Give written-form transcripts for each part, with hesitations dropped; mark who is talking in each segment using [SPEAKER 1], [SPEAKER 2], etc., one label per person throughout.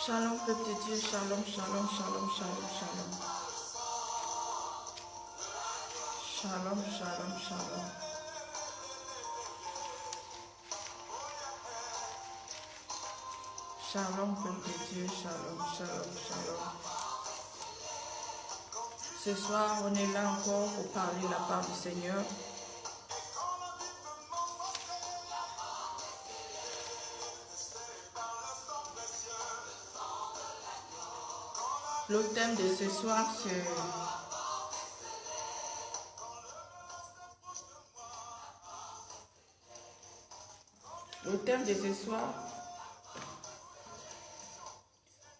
[SPEAKER 1] Shalom, peuple de Dieu, shalom, shalom, shalom, shalom, shalom. Shalom, shalom, shalom. Shalom, peuple de Dieu, shalom, shalom, shalom. Ce soir, on est là encore pour parler la part du Seigneur. Le thème de ce soir,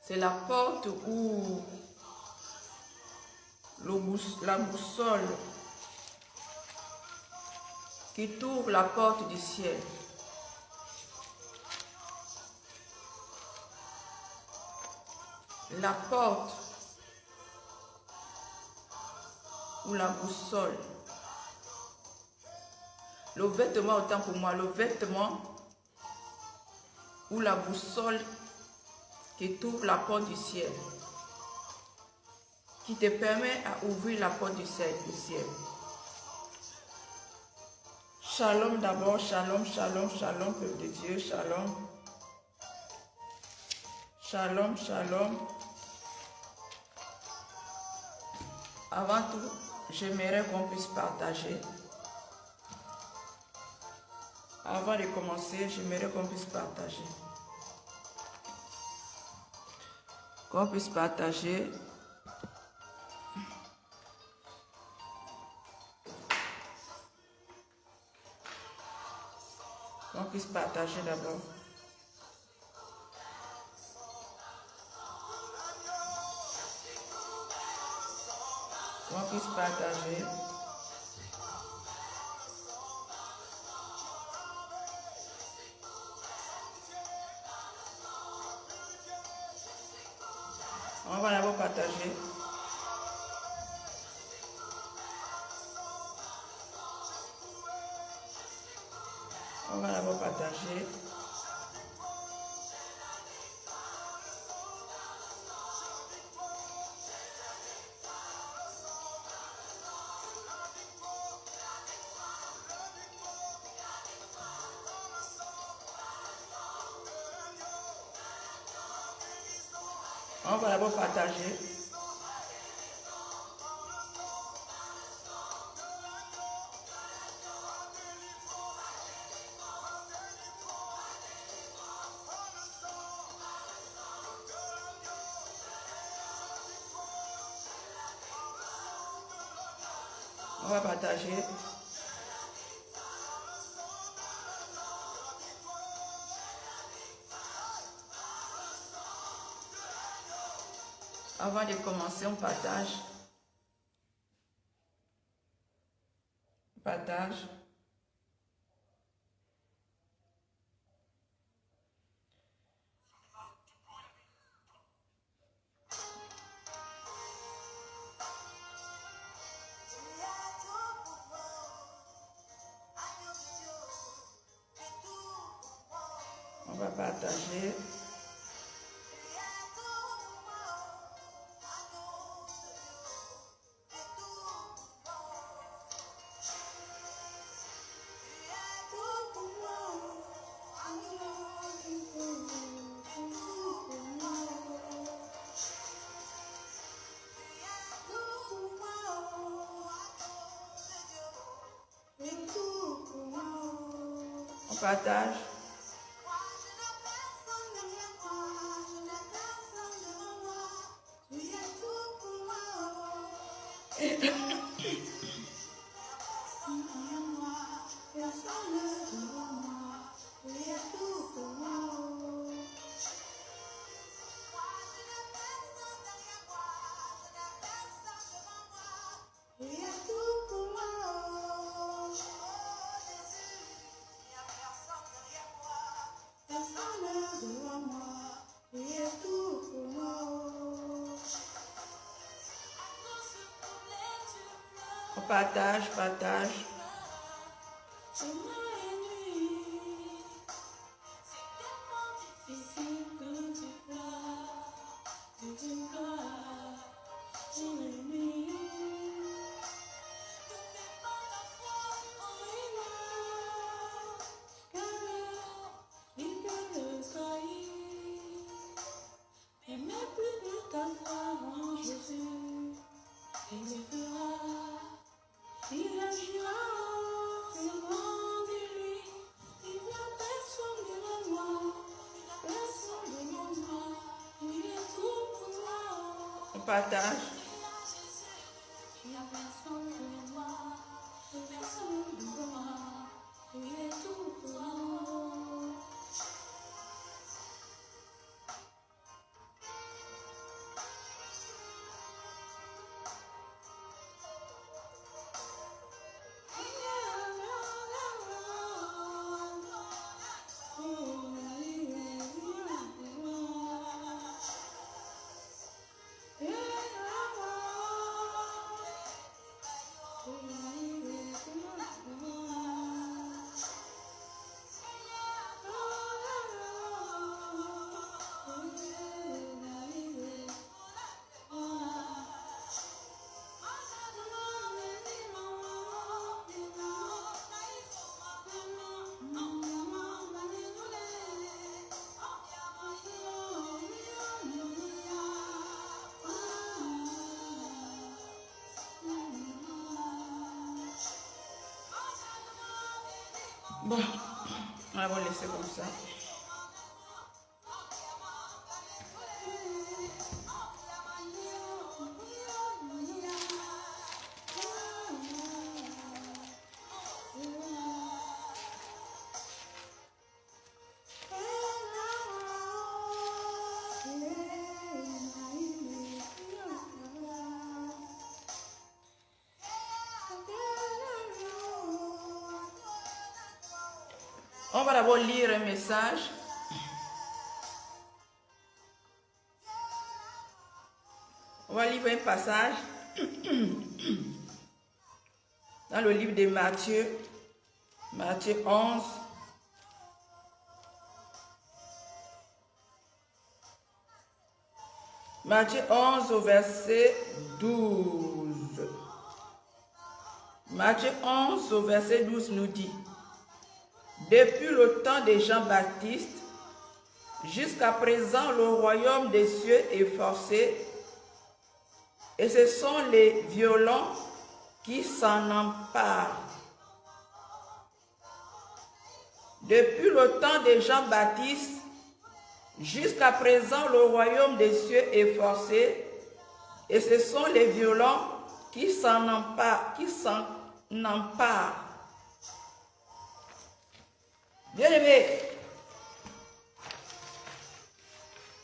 [SPEAKER 1] c'est la porte où la boussole qui t'ouvre la porte du ciel. La porte ou la boussole. Le vêtement, autant pour moi, le vêtement ou la boussole qui t'ouvre la porte du ciel, qui te permet à ouvrir la porte du ciel. Shalom d'abord, shalom, shalom, shalom, peuple de Dieu, shalom. Shalom, shalom. Avant tout, j'aimerais qu'on puisse partager. Avant de commencer, j'aimerais qu'on puisse partager. Qu'on puisse partager. Qu'on puisse partager d'abord. Qu'on puisse partager. On va d'abord partager. On va d'abord partager. On va d'abord partager. On va partager. Avant de commencer, on partage. On partage. On va partager. On partage. On partage, partage. partage. Bon, on va laisser comme ça. On va d'abord lire un message. On va lire un passage dans le livre de Matthieu, Matthieu 11. Matthieu 11 au verset 12. Matthieu 11 au verset 12 nous dit: depuis le temps de Jean-Baptiste, jusqu'à présent, le royaume des cieux est forcé, et ce sont les violents qui s'en emparent. Depuis le temps de Jean-Baptiste, jusqu'à présent, le royaume des cieux est forcé, et ce sont les violents qui s'en emparent. Bien-aimés,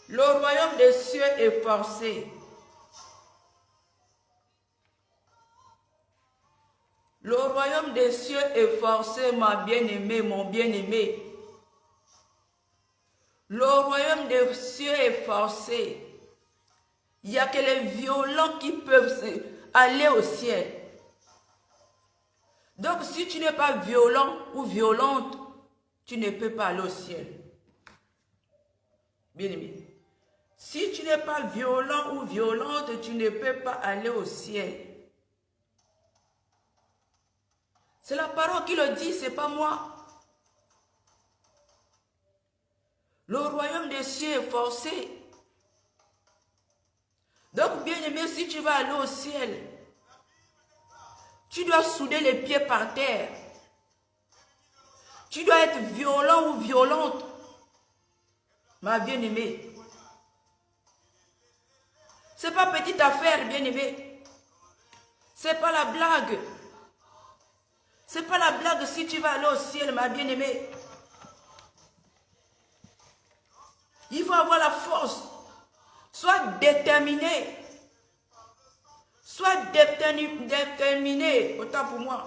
[SPEAKER 1] le royaume des cieux est forcé. Le royaume des cieux est forcé, ma bien-aimée, mon bien-aimé. Le royaume des cieux est forcé. Il n'y a que les violents qui peuvent aller au ciel. Donc, si tu n'es pas violent ou violente, tu ne peux pas aller au ciel. Bien-aimé. Si tu n'es pas violent ou violente, tu ne peux pas aller au ciel. C'est la parole qui le dit, ce n'est pas moi. Le royaume des cieux est forcé. Donc, bien-aimé, si tu vas aller au ciel, tu dois souder les pieds par terre. Tu dois être violent ou violente, ma bien-aimée. Ce n'est pas petite affaire, bien-aimée. Ce n'est pas la blague. Ce n'est pas la blague si tu vas aller au ciel, ma bien-aimée. Il faut avoir la force. Sois déterminé. Sois déterminé, autant pour moi.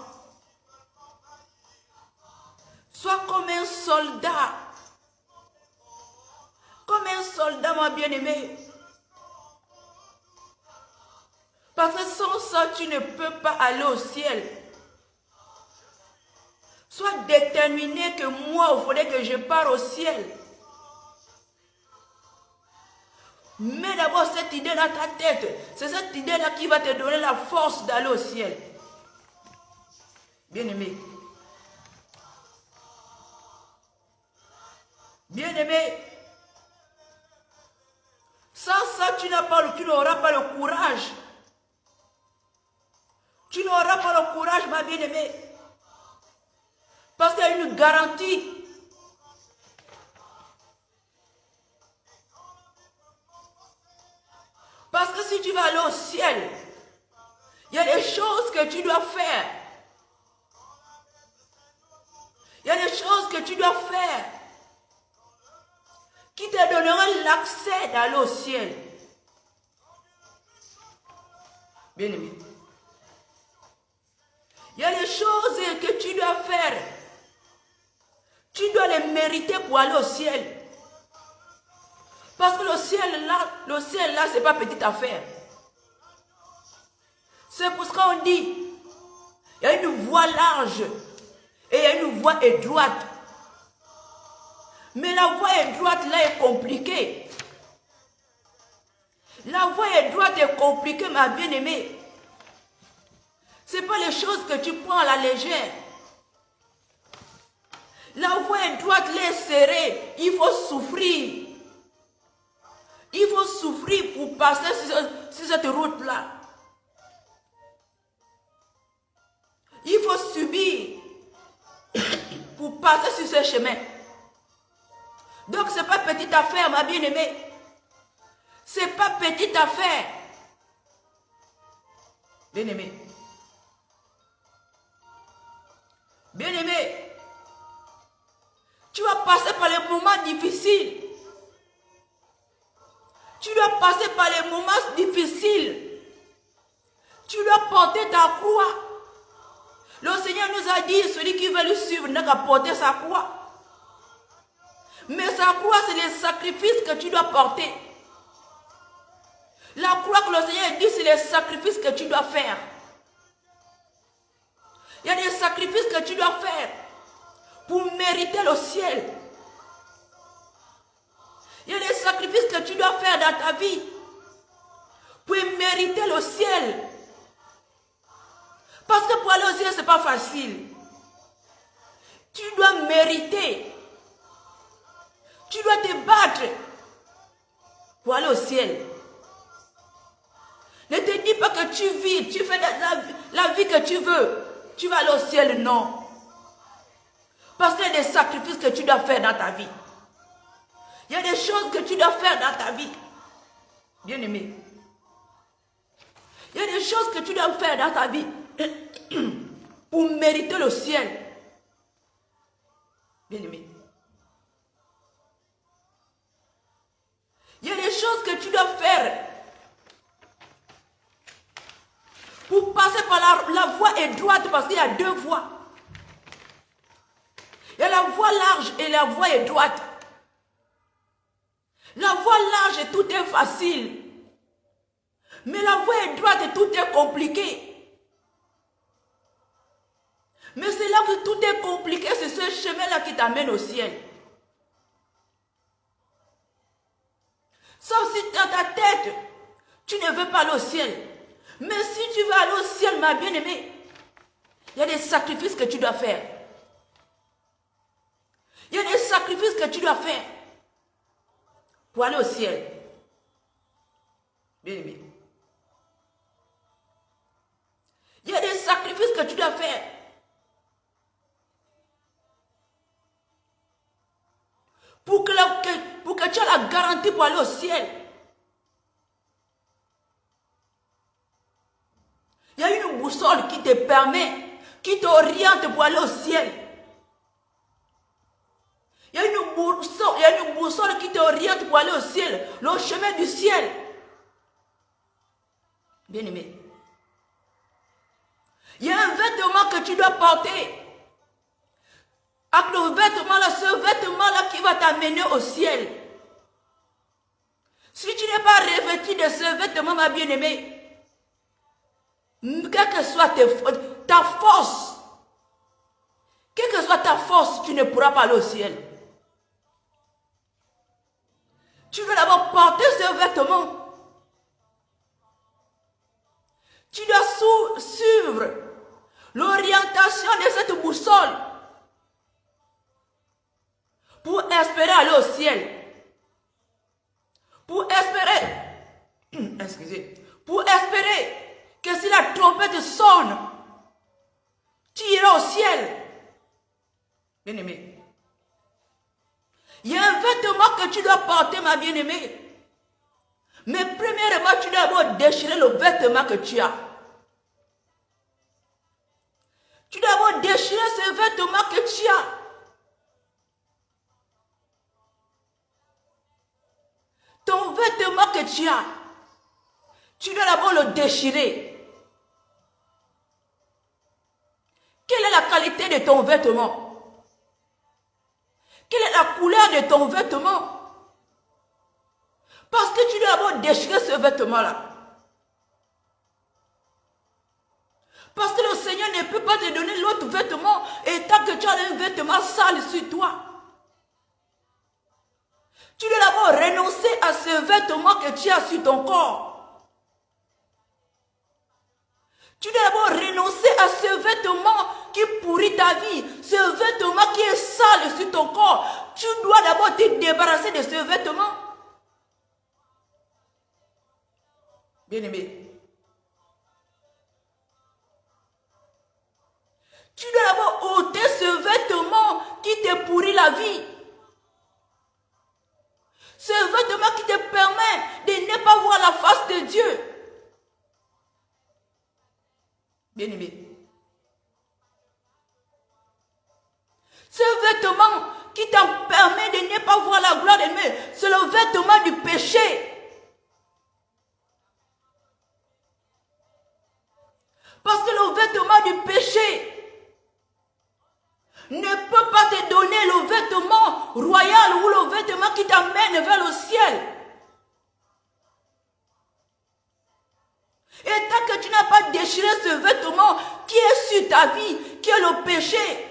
[SPEAKER 1] Sois comme un soldat. Comme un soldat, ma bien-aimée. Parce que sans ça, tu ne peux pas aller au ciel. Sois déterminé que moi, il faudrait que je parte au ciel. Mets d'abord cette idée dans ta tête. C'est cette idée-là qui va te donner la force d'aller au ciel. Bien-aimé. Bien-aimé. Sans ça, tu n'auras pas le courage. Tu n'auras pas le courage, ma bien-aimée. Parce qu'il y a une garantie. Parce que si tu vas aller au ciel, il y a des choses que tu dois faire. Il y a des choses que tu dois faire qui te donneront l'accès d'aller au ciel. Bien-aimé. Il y a des choses que tu dois faire. Tu dois les mériter pour aller au ciel. Parce que le ciel là, ce n'est pas petite affaire. C'est pour ce qu'on dit, il y a une voie large et il y a une voie étroite. Mais la voie étroite là est compliquée. La voie étroite est compliquée, ma bien-aimée. Ce n'est pas les choses que tu prends à la légère. La voie étroite là est serrée. Il faut souffrir. Il faut souffrir pour passer sur cette route-là. Il faut subir pour passer sur ce chemin. Donc ce n'est pas petite affaire, ma bien-aimée. Ce n'est pas petite affaire. Bien-aimé. Bien-aimé. Tu vas passer par les moments difficiles. Tu dois passer par les moments difficiles. Tu dois porter ta croix. Le Seigneur nous a dit, celui qui veut le suivre n'a qu'à porter sa croix. Mais sa croix, c'est les sacrifices que tu dois porter. La croix que le Seigneur dit, c'est les sacrifices que tu dois faire. Il y a des sacrifices que tu dois faire pour mériter le ciel. Il y a des sacrifices que tu dois faire dans ta vie pour mériter le ciel. Parce que pour aller au ciel, ce n'est pas facile. Tu dois mériter. Tu dois te battre pour aller au ciel. Ne te dis pas que tu vis, tu fais la vie que tu veux. Tu vas aller au ciel, non. Parce qu'il y a des sacrifices que tu dois faire dans ta vie. Il y a des choses que tu dois faire dans ta vie. Bien-aimé. Il y a des choses que tu dois faire dans ta vie pour mériter le ciel. Bien-aimé. Il y a des choses que tu dois faire pour passer par la voie étroite, parce qu'il y a deux voies. Il y a la voie large et la voie étroite. La voie large, tout est facile. Mais la voie étroite, tout est compliqué. Mais c'est là que tout est compliqué, c'est ce chemin-là qui t'amène au ciel. Sauf si dans ta tête, tu ne veux pas aller au ciel. Mais si tu veux aller au ciel, ma bien-aimée, il y a des sacrifices que tu dois faire. Il y a des sacrifices que tu dois faire pour aller au ciel. Bien-aimé. Il y a des sacrifices que tu dois faire pour que tu aies la garantie pour aller au ciel. Il y a une boussole qui te permet, qui t'oriente pour aller au ciel. Il y a une boussole qui t'oriente pour aller au ciel, le chemin du ciel. Bien-aimé. Il y a un vêtement que tu dois porter. Avec le vêtement là, ce vêtement-là qui va t'amener au ciel. Si tu n'es pas revêtu de ce vêtement, ma bien-aimée, quelle que soit ta force, quelle que soit ta force, tu ne pourras pas aller au ciel. Tu dois d'abord porter ce vêtement. Tu dois suivre l'orientation de cette boussole pour espérer aller au ciel. Pour espérer, pour espérer que si la trompette sonne, tu iras au ciel. Bien-aimé. Il y a un vêtement que tu dois porter, ma bien-aimée. Mais premièrement, tu dois d'abord déchirer le vêtement que tu as. Tu dois d'abord déchirer ce vêtement que tu as. Ton vêtement que tu as, tu dois d'abord le déchirer. Quelle est la qualité de ton vêtement? Quelle est la couleur de ton vêtement? Parce que tu dois d'abord déchirer ce vêtement-là. Parce que le Seigneur ne peut pas te donner l'autre vêtement et tant que tu as un vêtement sale sur toi. Tu dois d'abord renoncer à ce vêtement que tu as sur ton corps. Tu dois d'abord renoncer à ce vêtement qui pourrit ta vie, ce vêtement qui est sale sur ton corps. Tu dois d'abord te débarrasser de ce vêtement. Bien-aimé, tu dois d'abord ôter ce vêtement qui te pourrit la vie. Ce vêtement qui te permet de ne pas voir la face de Dieu. Bien-aimé, ce vêtement qui t'en permet de ne pas voir la gloire de Dieu, c'est le vêtement du péché. Parce que le vêtement du péché ne peut pas te donner le vêtement royal ou le vêtement qui t'amène vers le ciel. Et tant que tu n'as pas déchiré ce vêtement qui est sur ta vie, qui est le péché,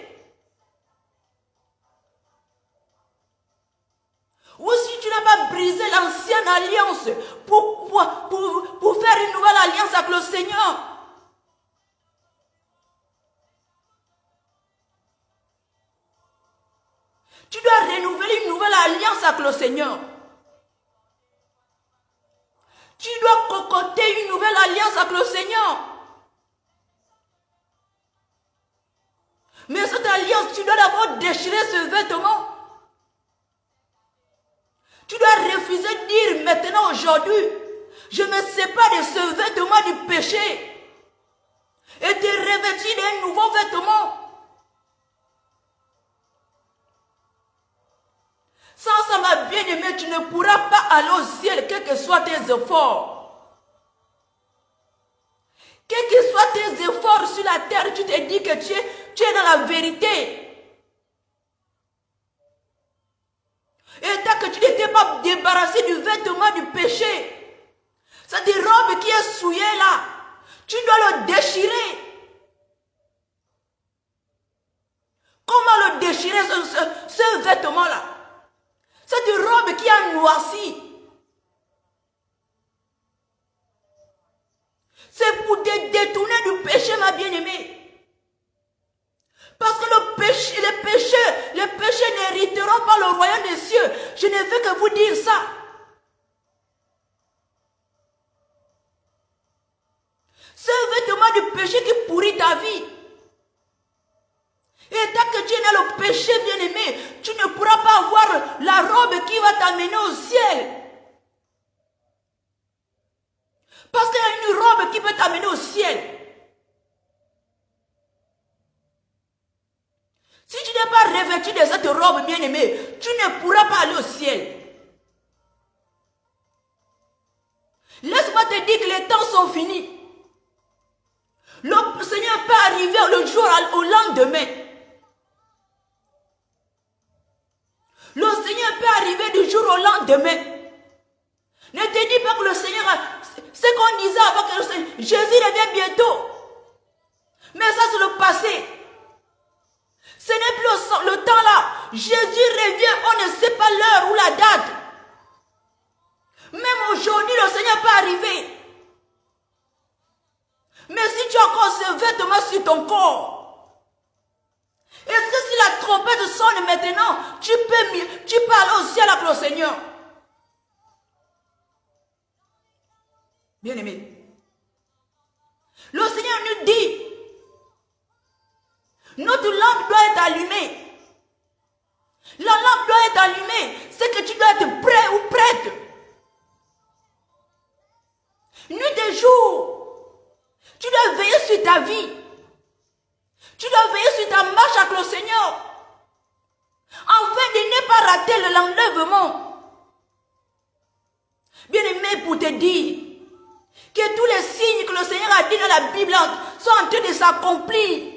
[SPEAKER 1] ou si tu n'as pas brisé l'ancienne alliance pour faire une nouvelle alliance avec le Seigneur, tu dois renouveler une nouvelle alliance avec le Seigneur. Tu dois concocter une nouvelle alliance avec le Seigneur. Mais cette alliance, tu dois d'abord déchirer ce vêtement. Tu dois refuser de dire maintenant, aujourd'hui, je me sépare de ce vêtement du péché et te revêtir d'un nouveau vêtement. Sans ma bien-aimée, tu ne pourras pas aller au ciel, quels que soient tes efforts. Quels que soient tes efforts sur la terre, tu te dis que tu es dans la vérité. Et tant que tu n'étais pas débarrassé du vêtement du péché, cette robe qui est souillée là, tu dois le déchirer. Comment le déchirer ce vêtement-là? Cette robe qui a noirci. C'est pour te détourner du péché, ma bien-aimée. Parce que les péchés n'hériteront pas le royaume des cieux. Je ne fais que vous dire ça. Ce vêtement du péché qui pourrit ta vie. Et tant que tu es dans le péché, bien-aimé, tu ne pourras pas avoir la robe qui va t'amener au ciel. Parce qu'il y a une robe qui peut t'amener au ciel. Si tu n'es pas revêtu de cette robe, bien-aimé, tu ne pourras pas aller au ciel. Laisse-moi te dire que les temps sont finis. Le Seigneur peut arriver le jour au lendemain. Le Seigneur peut arriver du jour au lendemain. Ne te dis pas que le Seigneur, ce qu'on disait avant que le Seigneur, Jésus revient bientôt. Mais ça c'est le passé. Ce n'est plus le temps là. Jésus revient, on ne sait pas l'heure ou la date. Même aujourd'hui, le Seigneur peut arriver. Mais si tu as encore ce vêtement sur ton corps, est-ce que si la trompette sonne maintenant, tu peux aller au ciel avec le Seigneur? Bien-aimé, le Seigneur nous dit, notre lampe doit être allumée. La lampe doit être allumée. C'est que tu dois être prêt ou prête.
[SPEAKER 2] l'enlèvement. Bien aimé, pour te dire que tous les signes que le Seigneur a dit dans la Bible sont en train de s'accomplir.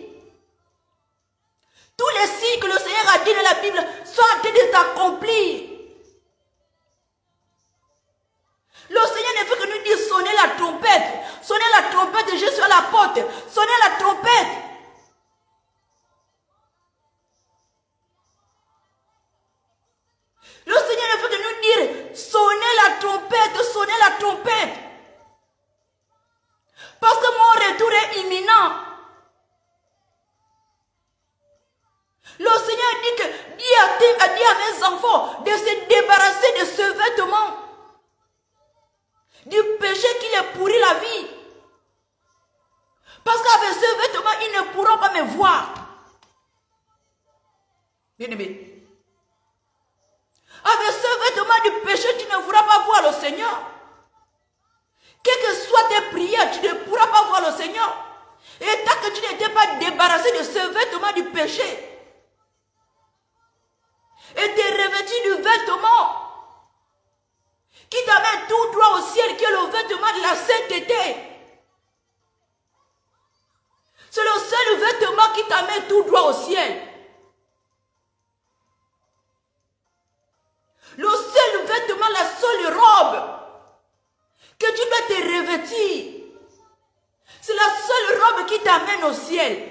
[SPEAKER 2] Tous les signes que le Seigneur a dit dans la Bible sont en train de s'accomplir. Le Seigneur ne fait que nous dire sonnez la trompette. Sonnez la trompette, je suis à la porte. Sonnez la trompette. Le Seigneur ne fait que nous dire sonnez la trompette, sonnez la trompette. Parce que mon retour est imminent. Le Seigneur a dit à mes enfants de se débarrasser de ce vêtement. Du péché qui les pourrit la vie. Parce qu'avec ce vêtement, ils ne pourront pas me voir. Bien-aimé. Avec ce vêtement du péché, tu ne pourras pas voir le Seigneur. Quelles que soient tes prières, tu ne pourras pas voir le Seigneur. Et tant que tu n'étais pas débarrassé de ce vêtement du péché, et t'es revêtu du vêtement qui t'amène tout droit au ciel, qui est le vêtement de la sainteté. C'est le seul vêtement qui t'amène tout droit au ciel. Le seul vêtement, la seule robe que tu dois te revêtir, c'est la seule robe qui t'amène au ciel.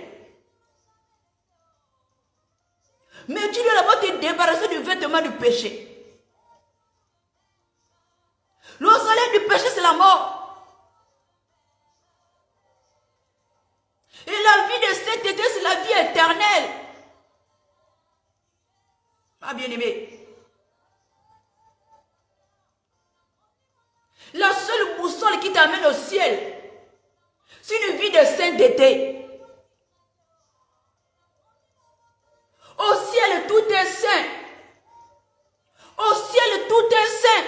[SPEAKER 2] Mais tu dois d'abord te débarrasser du vêtement du péché. Le salaire du péché, c'est la mort. Et la vie de sainteté, c'est la vie éternelle. Ma bien-aimée. La seule boussole qui t'amène au ciel, c'est une vie de sainteté. Au ciel, tout est saint. Au ciel, tout est saint.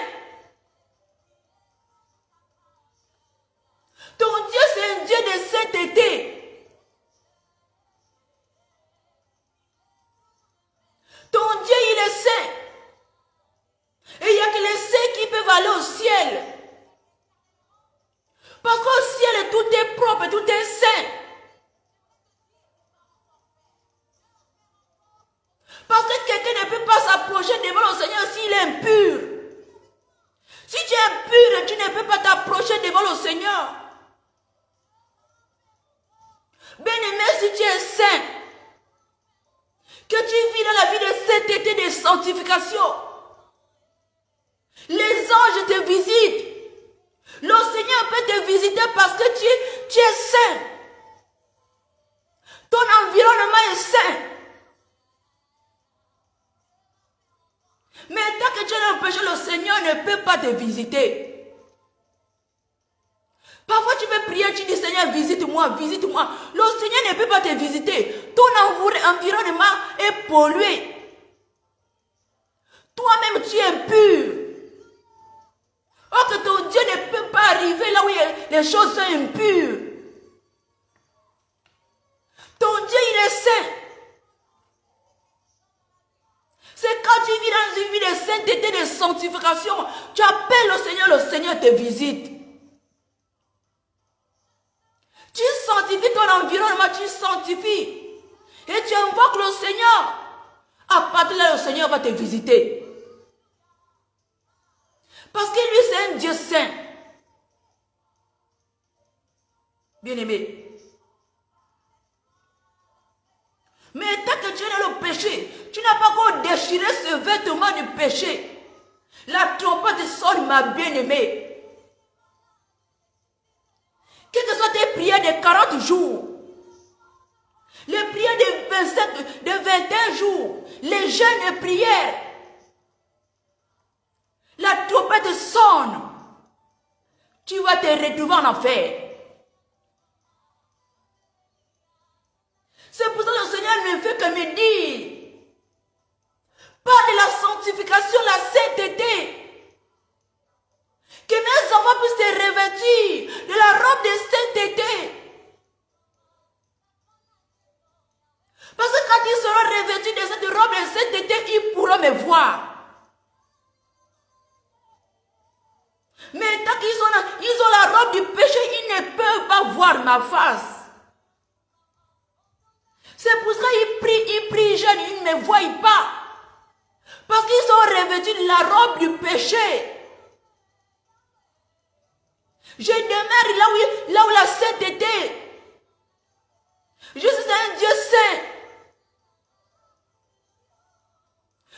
[SPEAKER 2] Ton Dieu, c'est un Dieu de sainteté. Ton Dieu, il est saint. Et il n'y a que les saints qui peuvent aller au ciel. Parce qu'au ciel, tout est propre, tout est saint. Parce que quelqu'un ne peut pas s'approcher devant le Seigneur s'il est impur. Si tu es impur, tu ne peux pas t'approcher devant le Seigneur. Bien-aimé, si tu es saint, que tu vis dans la vie de sainteté, de sanctification, les anges te visitent. Le Seigneur peut te visiter parce que tu es saint. Ton environnement est saint. Mais tant que tu es dans le péché, le Seigneur ne peut pas te visiter. Parfois tu peux prier, tu dis Seigneur, visite-moi, visite-moi. Le Seigneur ne peut pas te visiter. Ton environnement est pollué. Toi-même tu es impur. Or que ton Dieu ne peut pas arriver là où les choses sont impures. Ton Dieu, il est saint. C'est quand tu vis dans une vie de sainteté, de sanctification, tu appelles le Seigneur te visite. Tu sanctifies ton environnement, tu sanctifies. Et tu invoques le Seigneur. À partir de là, le Seigneur va te visiter. Parce que lui, c'est un Dieu saint. Bien-aimé. Mais tant que tu es dans le péché, tu n'as pas encore déchiré ce vêtement du péché. La trompette sonne, ma bien-aimée. Quelles que soient tes prières de 40 jours, les prières de 25, de 21 jours, les jeûnes et prières, la trompette sonne. Tu vas te retrouver en enfer. C'est pour ça que le Seigneur ne fait que me dire, pas de la sanctification, la sainteté. Que mes enfants puissent se revêtir de la robe de sainteté. Parce que quand ils seront revêtus de cette robe de sainteté, ils pourront me voir. du péché, ils ne peuvent pas voir ma face. C'est pour ça qu'ils prient jeune, ils ne me voient pas. Parce qu'ils sont revêtus de la robe du péché. Je demeure là où la sainteté. Je suis un Dieu saint.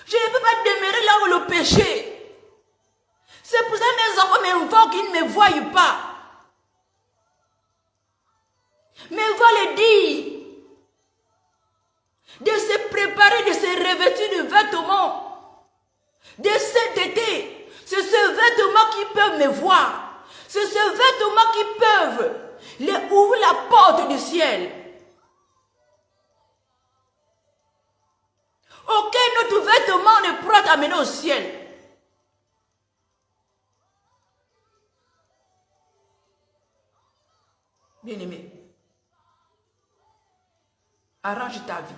[SPEAKER 2] Je ne peux pas demeurer là où le péché. C'est pour ça que mes enfants m'invoquent, ils ne me voient pas. Mais il va le dire. De se préparer, de se revêtir de vêtements. De sainteté. C'est ce vêtement qui peuvent me voir. C'est ce vêtement qui peuvent ouvrir la porte du ciel. Aucun autre vêtement ne pourra t'amener au ciel. Bien-aimé, arrange ta vie.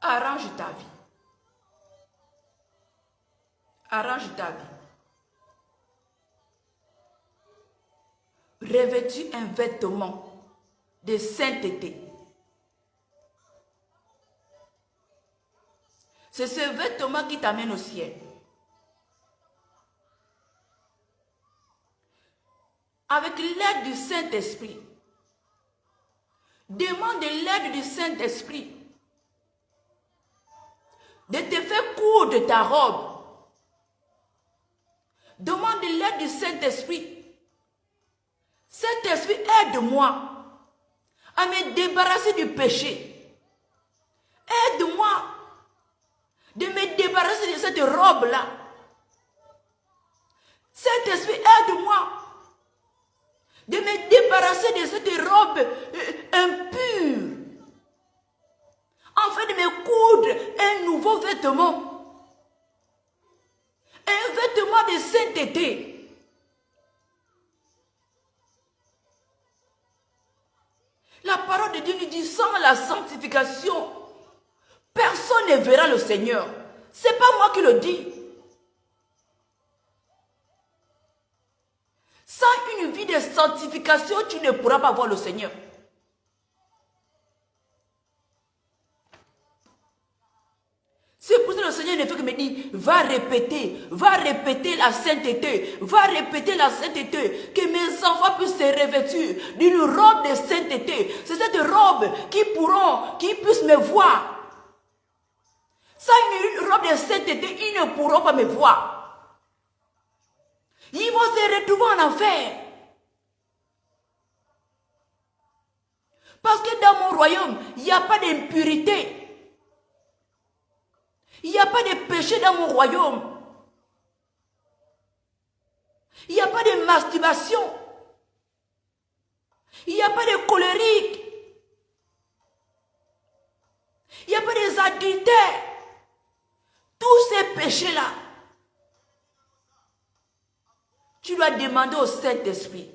[SPEAKER 2] Arrange ta vie. Arrange ta vie. Revêtis un vêtement de sainteté. C'est ce vêtement qui t'amène au ciel. Avec l'aide du Saint-Esprit. Demande l'aide du Saint-Esprit. De te faire coudre ta robe. Demande l'aide du Saint-Esprit. Saint-Esprit, aide-moi à me débarrasser du péché. Aide-moi de me débarrasser de cette robe-là. Saint-Esprit, aide-moi de me débarrasser de cette robe impure, afin de me coudre un nouveau vêtement, un vêtement de sainteté. La parole de Dieu nous dit, sans la sanctification, personne ne verra le Seigneur. Ce n'est pas moi qui le dis. Sans une vie de sanctification, tu ne pourras pas voir le Seigneur. C'est pour ça que le Seigneur ne fait que me dire, va répéter la sainteté, va répéter la sainteté, que mes enfants puissent se revêtir d'une robe de sainteté. C'est cette robe qui puissent me voir. Sans une robe de sainteté, ils ne pourront pas me voir. Ils vont se retrouver en enfer. Parce que dans mon royaume, il n'y a pas d'impurité. Il n'y a pas de péché dans mon royaume. Il n'y a pas de masturbation. Il n'y a pas de colérique. Il n'y a pas des adultères. Tous ces péchés-là, tu dois demander au Saint-Esprit.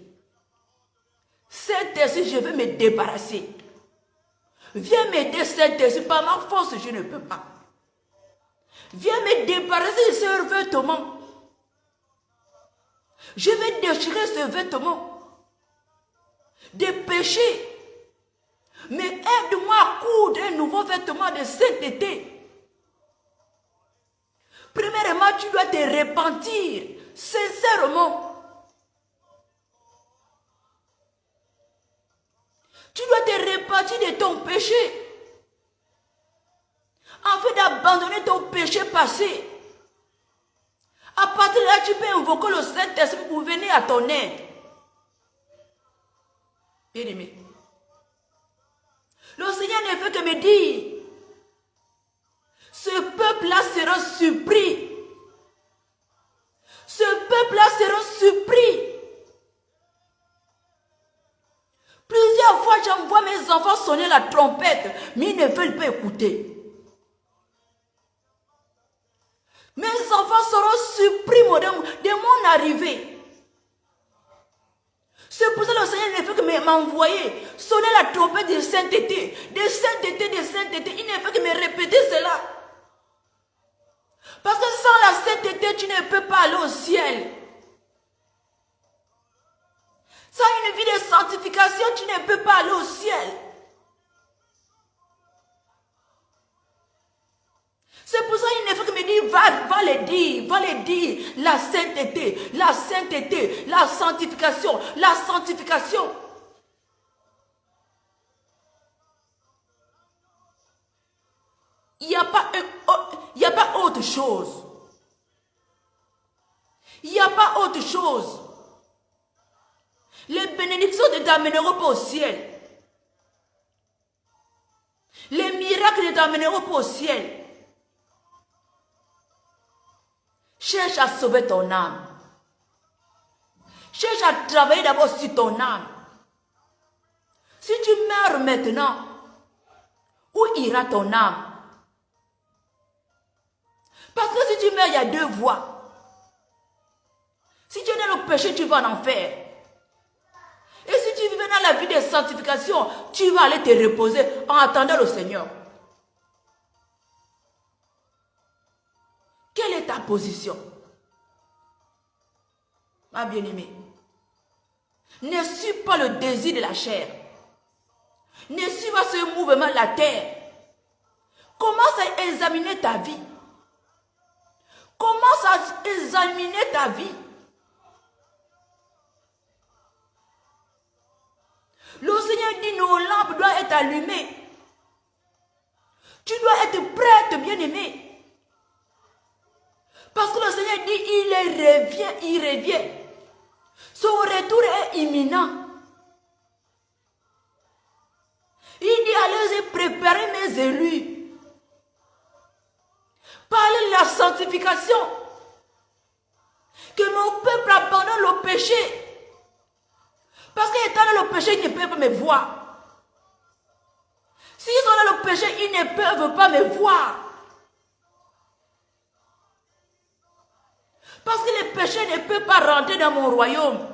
[SPEAKER 2] Saint-Esprit, je veux me débarrasser. Viens m'aider, Saint-Esprit. Par ma force, je ne peux pas. Viens me débarrasser de ce vêtement. Je vais déchirer ce vêtement de péché. Mais aide-moi à coudre un nouveau vêtement de sainteté. Premièrement, tu dois te repentir sincèrement. Tu dois te repentir de ton péché. Afin d'abandonner ton péché passé. À partir de là, tu peux invoquer le Saint-Esprit pour venir à ton aide. Bien-aimé, le Seigneur ne fait que me dire, ce peuple-là sera surpris. Ce peuple-là sera surpris. Plusieurs fois, j'envoie mes enfants sonner la trompette, mais ils ne veulent pas écouter. Mes enfants seront surpris de mon arrivée. C'est pour ça que le Seigneur ne fait que m'envoyer sonner la trompette de sainteté, de sainteté, de sainteté. Il ne fait que me répéter cela. Parce que sans la sainteté, tu ne peux pas aller au ciel. Sans une vie de sanctification, tu ne peux pas aller au ciel. C'est pour ça qu'il ne faut que me dire, va les dire, la sainteté, la sainteté, la sanctification, la sanctification. Il n'y a pas autre chose. Il n'y a pas autre chose. Les bénédictions ne t'amèneront pas au ciel. Les miracles ne t'amèneront pas au ciel. Cherche à sauver ton âme. Cherche à travailler d'abord sur ton âme. Si tu meurs maintenant, où ira ton âme? Parce que si tu meurs, il y a deux voies. Si tu es dans le péché, tu vas en enfer. Et si tu vis dans la vie de sanctification, tu vas aller te reposer en attendant le Seigneur. Quelle est ta position? Ma bien-aimée, ne suis pas le désir de la chair. Ne suis pas ce mouvement de la terre. Commence à examiner ta vie. Commence à examiner ta vie. Le Seigneur dit nos lampes doivent être allumées. Tu dois être prête, bien-aimé. Parce que le Seigneur dit, il revient. Son retour est imminent. Il dit, allez préparer mes élus. Parlez de la sanctification. Que mon peuple abandonne le péché. Parce qu'étant dans le péché, ils ne peuvent pas me voir. S'ils sont dans le péché, ils ne peuvent pas me voir. Parce que le péché ne peut pas rentrer dans mon royaume.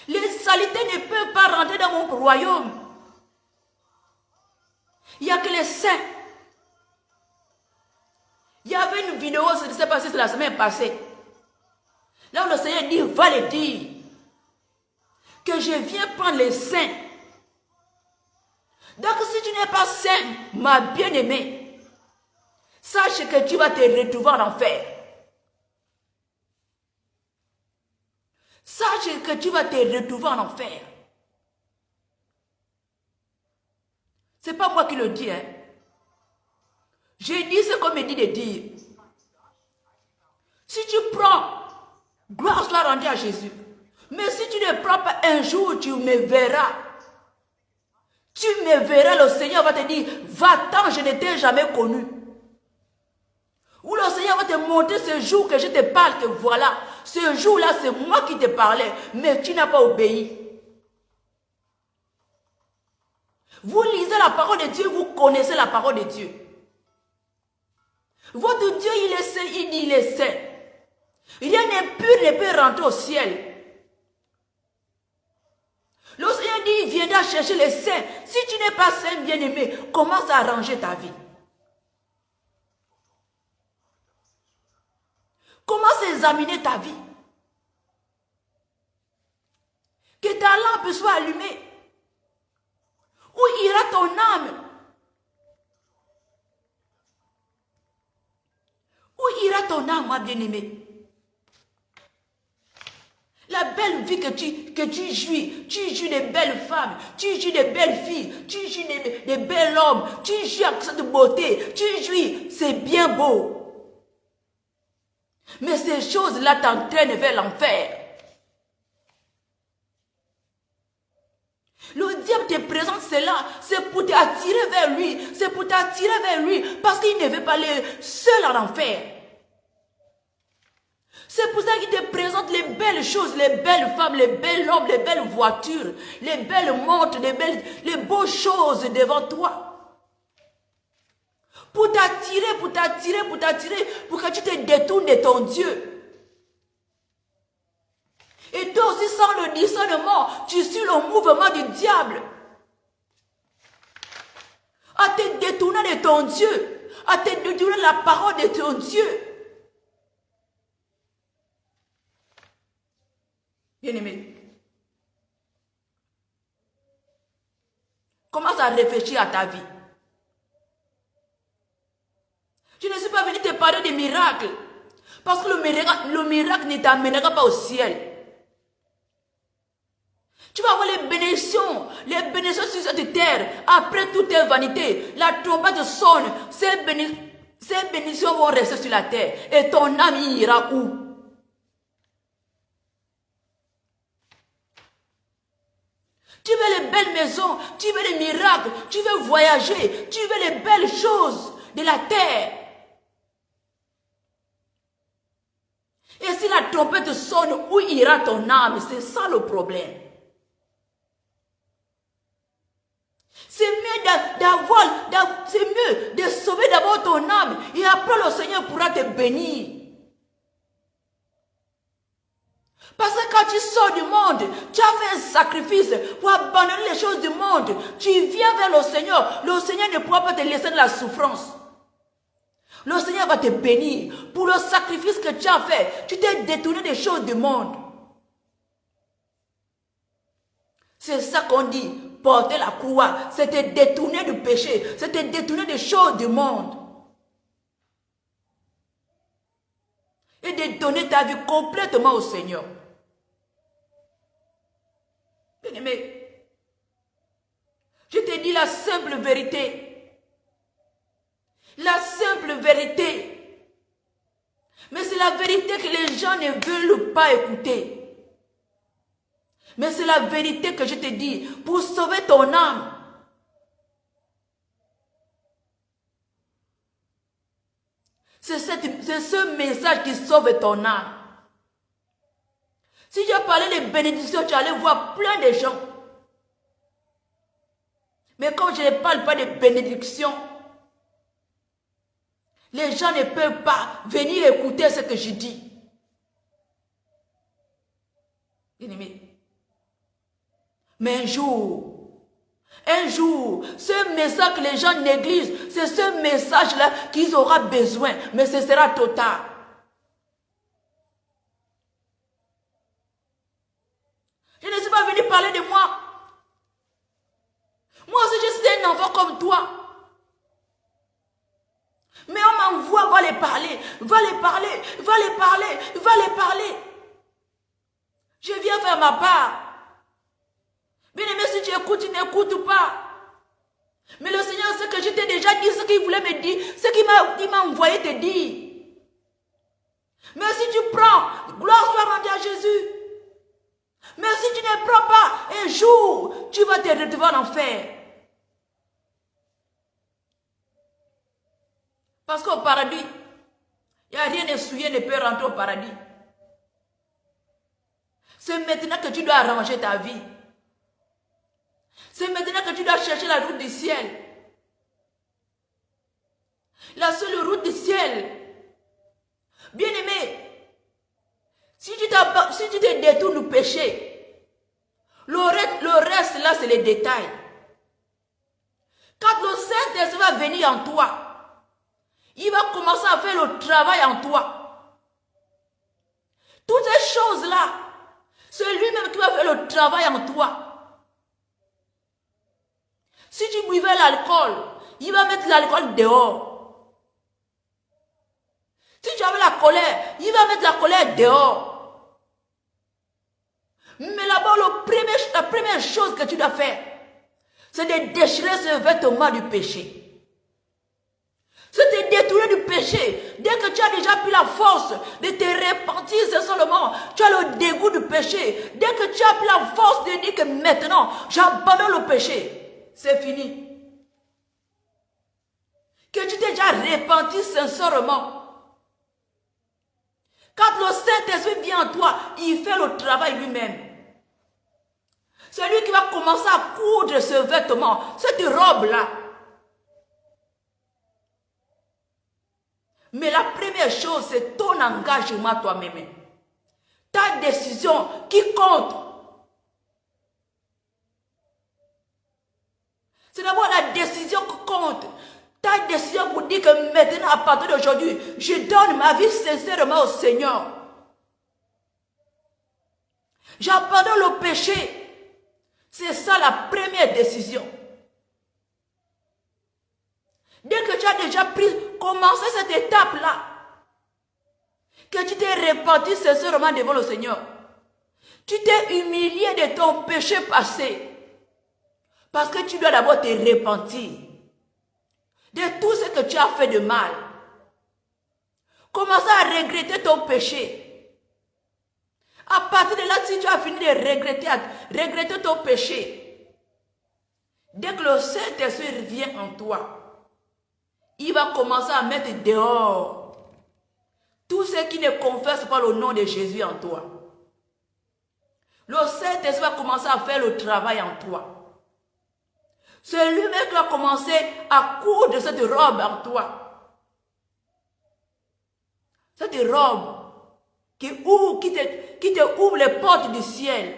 [SPEAKER 2] Les saletés ne peuvent pas rentrer dans mon royaume. Il n'y a que les saints. Il y avait une vidéo, je ne sais pas si c'est la semaine passée. Là où le Seigneur dit, va le dire. Que je viens prendre les saints. Donc si tu n'es pas saint, ma bien-aimée, sache que tu vas te retrouver en enfer. Sache que tu vas te retrouver en enfer. Ce n'est pas moi qui le dis. Hein. Je dis ce qu'on me dit de dire. Si tu prends, gloire soit rendue à Jésus. Mais si tu ne prends pas un jour, tu me verras. Tu me verras, le Seigneur va te dire, va-t'en, je ne t'ai jamais connu. Ou le Seigneur va te montrer ce jour que je te parle, que voilà, ce jour-là, c'est moi qui te parlais, mais tu n'as pas obéi. Vous lisez la parole de Dieu, vous connaissez la parole de Dieu. Votre Dieu, il est saint, il dit il est saint. Rien d'impur ne peut rentrer au ciel. Le Seigneur dit, il viendra chercher les saints. Si tu n'es pas saint, bien-aimé, commence à arranger ta vie. Commence à examiner ta vie. Que ta lampe soit allumée. Où ira ton âme? Où ira ton âme, ma bien-aimée? La belle vie que tu jouis des belles femmes, tu jouis des belles filles, tu jouis des bels hommes, tu jouis avec cette beauté, tu jouis, c'est bien beau. Mais ces choses-là t'entraînent vers l'enfer. Le diable te présente cela, c'est pour t'attirer vers lui, c'est pour t'attirer vers lui, parce qu'il ne veut pas aller seul en enfer. C'est pour ça qu'il te présente les belles choses, les belles femmes, les belles hommes, les belles voitures, les belles montres, les beaux choses devant toi. Pour t'attirer, pour que tu te détournes de ton Dieu. Et toi aussi, sans le discernement, tu suis le mouvement du diable. À te détourner de ton Dieu, à te détourner de la parole de ton Dieu. Bien-aimé, commence à réfléchir à ta vie. Je ne suis pas venu te parler des miracles. Parce que le miracle ne t'amènera pas au ciel. Tu vas avoir les bénédictions sur cette terre. Après toute est vanité. La trompette sonne. Ces bénédictions vont rester sur la terre. Et ton âme ira où? Tu veux les belles maisons, tu veux les miracles, tu veux voyager, tu veux les belles choses de la terre. Et si la trompette sonne, où ira ton âme? C'est ça le problème. C'est mieux de sauver d'abord ton âme et après le Seigneur pourra te bénir. Parce que quand tu sors du monde, tu as fait un sacrifice pour abandonner les choses du monde. Tu viens vers le Seigneur ne pourra pas te laisser dans la souffrance. Le Seigneur va te bénir pour le sacrifice que tu as fait. Tu t'es détourné des choses du monde. C'est ça qu'on dit, porter la croix. C'est te détourner du péché. C'est te détourner des choses du monde. Et de donner ta vie complètement au Seigneur. Bien-aimé, je te dis la simple vérité. La simple vérité. Mais c'est la vérité que les gens ne veulent pas écouter. Mais c'est la vérité que je te dis pour sauver ton âme. C'est ce message qui sauve ton âme. Si tu as parlé des bénédictions, tu allais voir plein de gens. Mais comme je ne parle pas de bénédictions, les gens ne peuvent pas venir écouter ce que je dis. Bien-aimé. Mais un jour, ce message que les gens négligent, c'est ce message-là qu'ils auront besoin. Mais ce sera trop tard. Je ne suis pas venu parler de moi. Moi aussi, je suis un enfant comme toi. Mais on m'envoie, va les parler. Je viens faire ma part. Bien aimé, si tu écoutes, tu n'écoutes pas. Mais le Seigneur sait que je t'ai déjà dit ce qu'il voulait me dire, ce qu'il m'a envoyé te dire. Mais si tu prends, gloire soit rendue à Jésus. Mais si tu ne prends pas, un jour, tu vas te retrouver en enfer. Parce qu'au paradis, il n'y a rien de souillé ne peut rentrer au paradis. C'est maintenant que tu dois arranger ta vie. C'est maintenant que tu dois chercher la route du ciel. La seule route du ciel. Bien-aimé, si tu te détournes du péché, le reste là, c'est les détails. Quand le Saint-Esprit va venir en toi, il va commencer à faire le travail en toi. Toutes ces choses-là, c'est lui-même qui va faire le travail en toi. Si tu buvais l'alcool, il va mettre l'alcool dehors. Si tu avais la colère, il va mettre la colère dehors. Mais là-bas, la première chose que tu dois faire, c'est de déchirer ce vêtement du péché. C'est de détourner du péché. Dès que tu as déjà pris la force de te repentir, c'est seulement, tu as le dégoût du péché. Dès que tu as pris la force de dire que maintenant, j'abandonne le péché. C'est fini. Que tu t'es déjà repenti sincèrement. Quand le Saint-Esprit vient en toi, il fait le travail lui-même. C'est lui qui va commencer à coudre ce vêtement, cette robe-là. Mais la première chose, c'est ton engagement toi-même. Ta décision qui compte. C'est d'abord la décision qui compte. Ta décision pour dire que maintenant, à partir d'aujourd'hui, je donne ma vie sincèrement au Seigneur. J'abandonne le péché. C'est ça la première décision. Dès que tu as déjà commencé cette étape-là, que tu t'es repenti sincèrement devant le Seigneur, tu t'es humilié de ton péché passé, parce que tu dois d'abord te repentir de tout ce que tu as fait de mal. Commence à regretter ton péché. À partir de là, si tu as fini de regretter ton péché, dès que le Saint-Esprit vient en toi, il va commencer à mettre dehors tout ce qui ne confesse pas le nom de Jésus en toi. Le Saint-Esprit va commencer à faire le travail en toi. C'est lui-même qui va commencer à coudre cette robe en toi. Cette robe qui te ouvre les portes du ciel.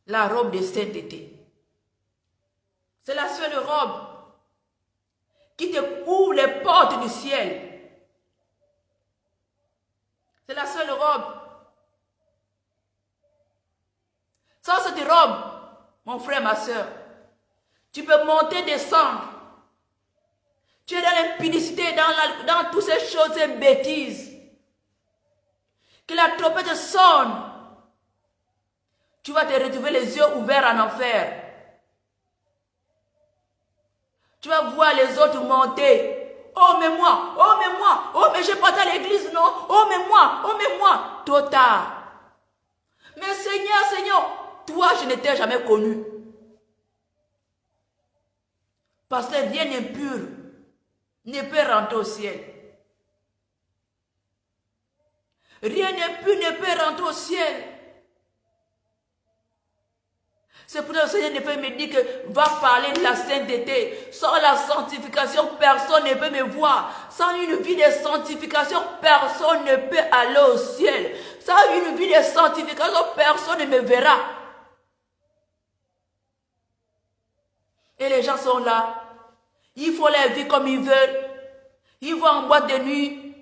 [SPEAKER 2] La robe de sainteté. C'est la seule robe qui te ouvre les portes du ciel. C'est la seule robe. Sans cette robe, mon frère, ma soeur, tu peux monter, descendre. Tu es dans l'impudicité, dans toutes ces choses, ces bêtises. Que la trompette sonne. Tu vas te retrouver les yeux ouverts en enfer. Tu vas voir les autres monter. Oh, mais moi, oh, mais moi, oh, mais je pas à l'église, non. Oh, mais moi, trop tard. Mais Seigneur, toi, je ne t'ai jamais connu. Parce que rien d'impur ne peut rentrer au ciel. Rien d'impur ne peut rentrer au ciel. C'est pour ça que le Seigneur me dit que va parler de la sainteté. Sans la sanctification, personne ne peut me voir. Sans une vie de sanctification, personne ne peut aller au ciel. Sans une vie de sanctification, personne ne me verra. Et les gens sont là. Ils font leur vie comme ils veulent. Ils vont en boîte de nuit.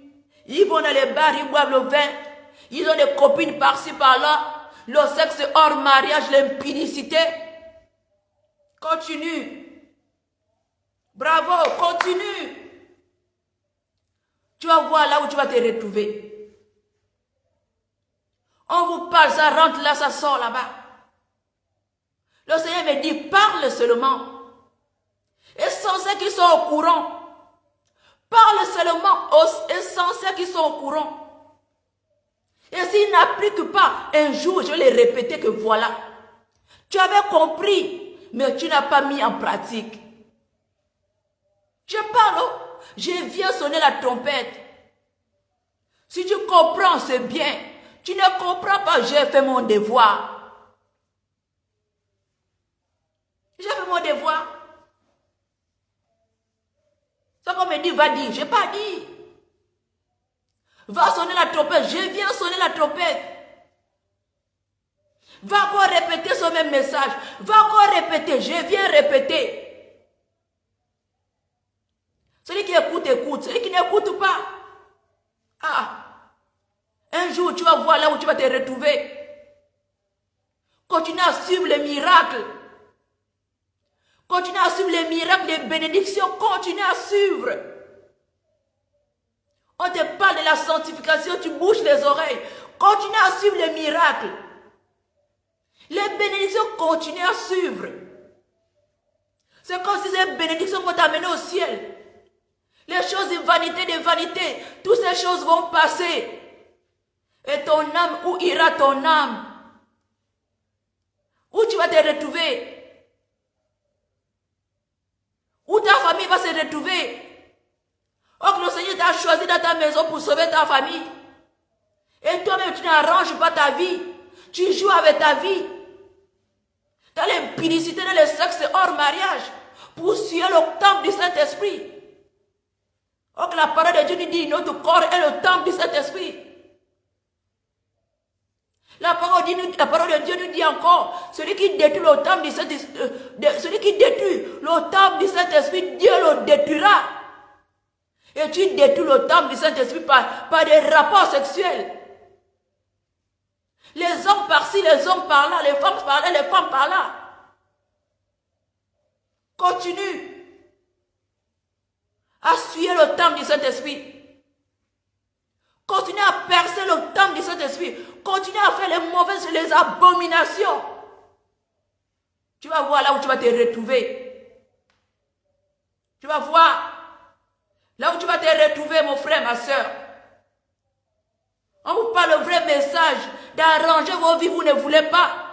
[SPEAKER 2] Ils vont dans les bars, ils boivent le vin. Ils ont des copines par-ci, par-là. Le sexe hors mariage, l'impudicité. Continue. Bravo, continue. Tu vas voir là où tu vas te retrouver. On vous parle, ça rentre là, ça sort là-bas. Le Seigneur me dit, parle seulement. Et sans ceux qui sont au courant. Parle seulement aux essentiels qui sont au courant. Et s'ils n'appliquent pas, un jour, je vais les répéter que voilà. Tu avais compris, mais tu n'as pas mis en pratique. Je parle, je viens sonner la trompette. Si tu comprends, c'est bien. Tu ne comprends pas, j'ai fait mon devoir. J'ai fait mon devoir. Ça qu'on me dit, va dire, je n'ai pas dit. Va sonner la trompette, je viens sonner la trompette. Va encore répéter ce même message. Va encore répéter, je viens répéter. Celui qui écoute, écoute. Celui qui n'écoute pas. Un jour, tu vas voir là où tu vas te retrouver. Continue à suivre les miracles. Continue à suivre les miracles, les bénédictions. Continue à suivre. On te parle de la sanctification, tu bouges les oreilles. Continue à suivre les miracles. Les bénédictions continuent à suivre. C'est comme si ces bénédictions vont t'amener au ciel. Les choses de vanité, toutes ces choses vont passer. Et ton âme, où ira ton âme? Où tu vas te retrouver? Où ta famille va se retrouver? Oh, que le Seigneur t'a choisi dans ta maison pour sauver ta famille. Et toi-même, tu n'arranges pas ta vie. Tu joues avec ta vie. Dans l'impudicité, dans le sexe hors mariage. Pour suivre le temple du Saint-Esprit. Oh, que la parole de Dieu nous dit, notre corps est le temple du Saint-Esprit. La parole de Dieu nous dit encore, celui qui détruit le temple du Saint-Esprit, Dieu le détruira. Et tu détruis le temple du Saint-Esprit par des rapports sexuels. Les hommes par-ci, les hommes par-là, les femmes par-là, les femmes par-là. Continue à suyer le temple du Saint-Esprit. Continue à percer le temple du Saint-Esprit. Continue à faire les mauvaises, les abominations. Tu vas voir là où tu vas te retrouver. Tu vas voir là où tu vas te retrouver, mon frère, ma soeur. On vous parle le vrai message d'arranger vos vies, vous ne voulez pas.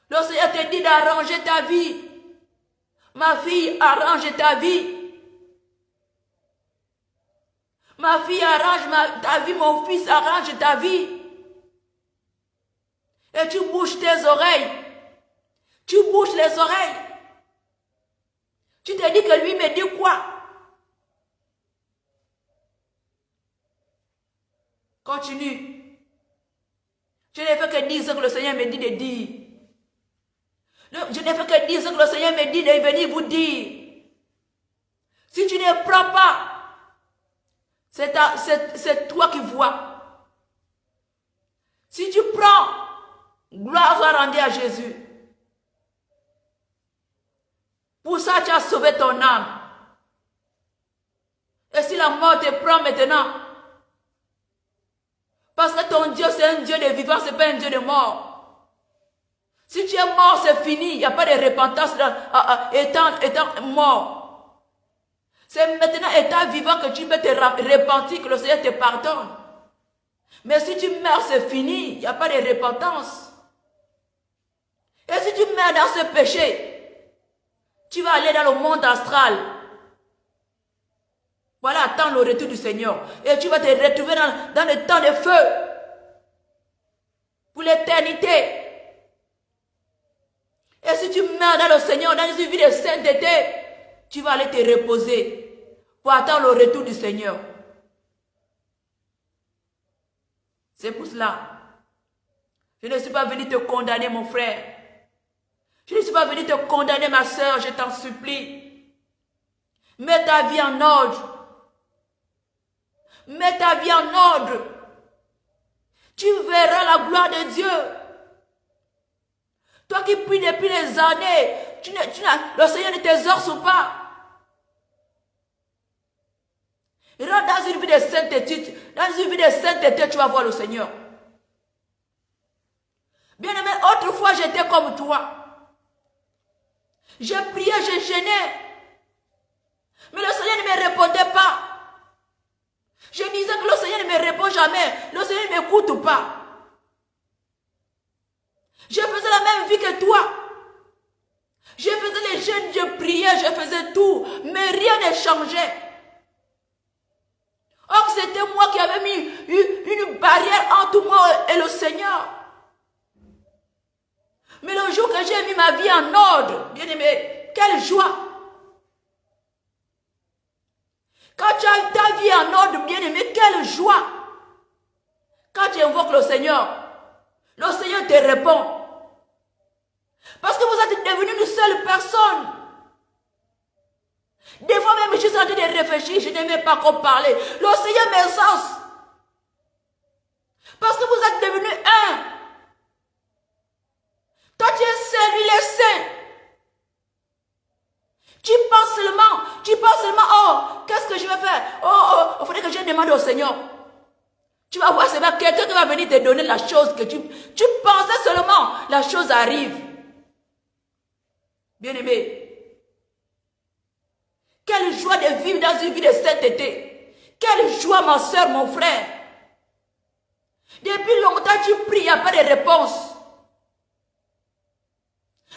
[SPEAKER 2] Le Seigneur te dit d'arranger ta vie. Ma fille, arrange ta vie. Ma fille, arrange ta vie. Mon fils, arrange ta vie. Et tu bouges tes oreilles. Tu bouges les oreilles. Tu te dis que lui me dit quoi? Continue. Je n'ai fait que dire ce que le Seigneur me dit de dire. Je n'ai fait que dire ce que le Seigneur me dit de venir vous dire. Si tu ne prends pas, c'est toi qui vois. Si tu prends, gloire soit rendue à Jésus. Pour ça, tu as sauvé ton âme. Et si la mort te prend maintenant, parce que ton Dieu, c'est un Dieu de vivant, ce n'est pas un Dieu de mort. Si tu es mort, c'est fini. Il n'y a pas de repentance étant mort. C'est maintenant étant vivant que tu peux te repentir, que le Seigneur te pardonne. Mais si tu meurs, c'est fini. Il n'y a pas de repentance. Et si tu meurs dans ce péché, tu vas aller dans le monde astral. Voilà, attends le retour du Seigneur. Et tu vas te retrouver dans le temps de feu. Pour l'éternité. Et si tu meurs dans le Seigneur, dans une vie de sainteté, tu vas aller te reposer pour attendre le retour du Seigneur. C'est pour cela. Je ne suis pas venu te condamner, mon frère. Je ne suis pas venu te condamner, ma soeur, je t'en supplie. Mets ta vie en ordre. Mets ta vie en ordre. Tu verras la gloire de Dieu. Toi qui pries depuis des années, le Seigneur ne t'exauce pas. Rentre dans une vie de sainteté. Dans une vie de sainteté, tu vas voir le Seigneur. Bien aimé, autrefois j'étais comme toi. Je priais, je gênais. Mais le Seigneur ne me répondait pas. Je disais que le Seigneur ne me répond jamais. Le Seigneur ne m'écoute pas. Je faisais la même vie que toi. Je faisais les jeûnes, je priais, je faisais tout. Mais rien ne changeait. Or, c'était moi qui avais mis une barrière entre moi et le Seigneur. Mais le jour que j'ai mis ma vie en ordre, bien aimé, quelle joie. Quand tu as ta vie en ordre, bien aimé, quelle joie. Quand tu invoques le Seigneur te répond. Parce que vous êtes devenu une seule personne. Des fois même, je suis en train de réfléchir, je n'aimais pas qu'on parlait. Le Seigneur m'exauce. Parce que vous êtes devenu un. Toi, tu es saint, lui, il est saint. Tu penses seulement, oh, qu'est-ce que je vais faire? Oh, il faudrait que je demande au Seigneur. Tu vas voir, c'est quelqu'un qui va venir te donner la chose que tu pensais seulement, la chose arrive. Bien-aimé, quelle joie de vivre dans une vie de sainteté. Quelle joie, ma soeur, mon frère. Depuis longtemps, tu pries, il n'y a pas de réponse.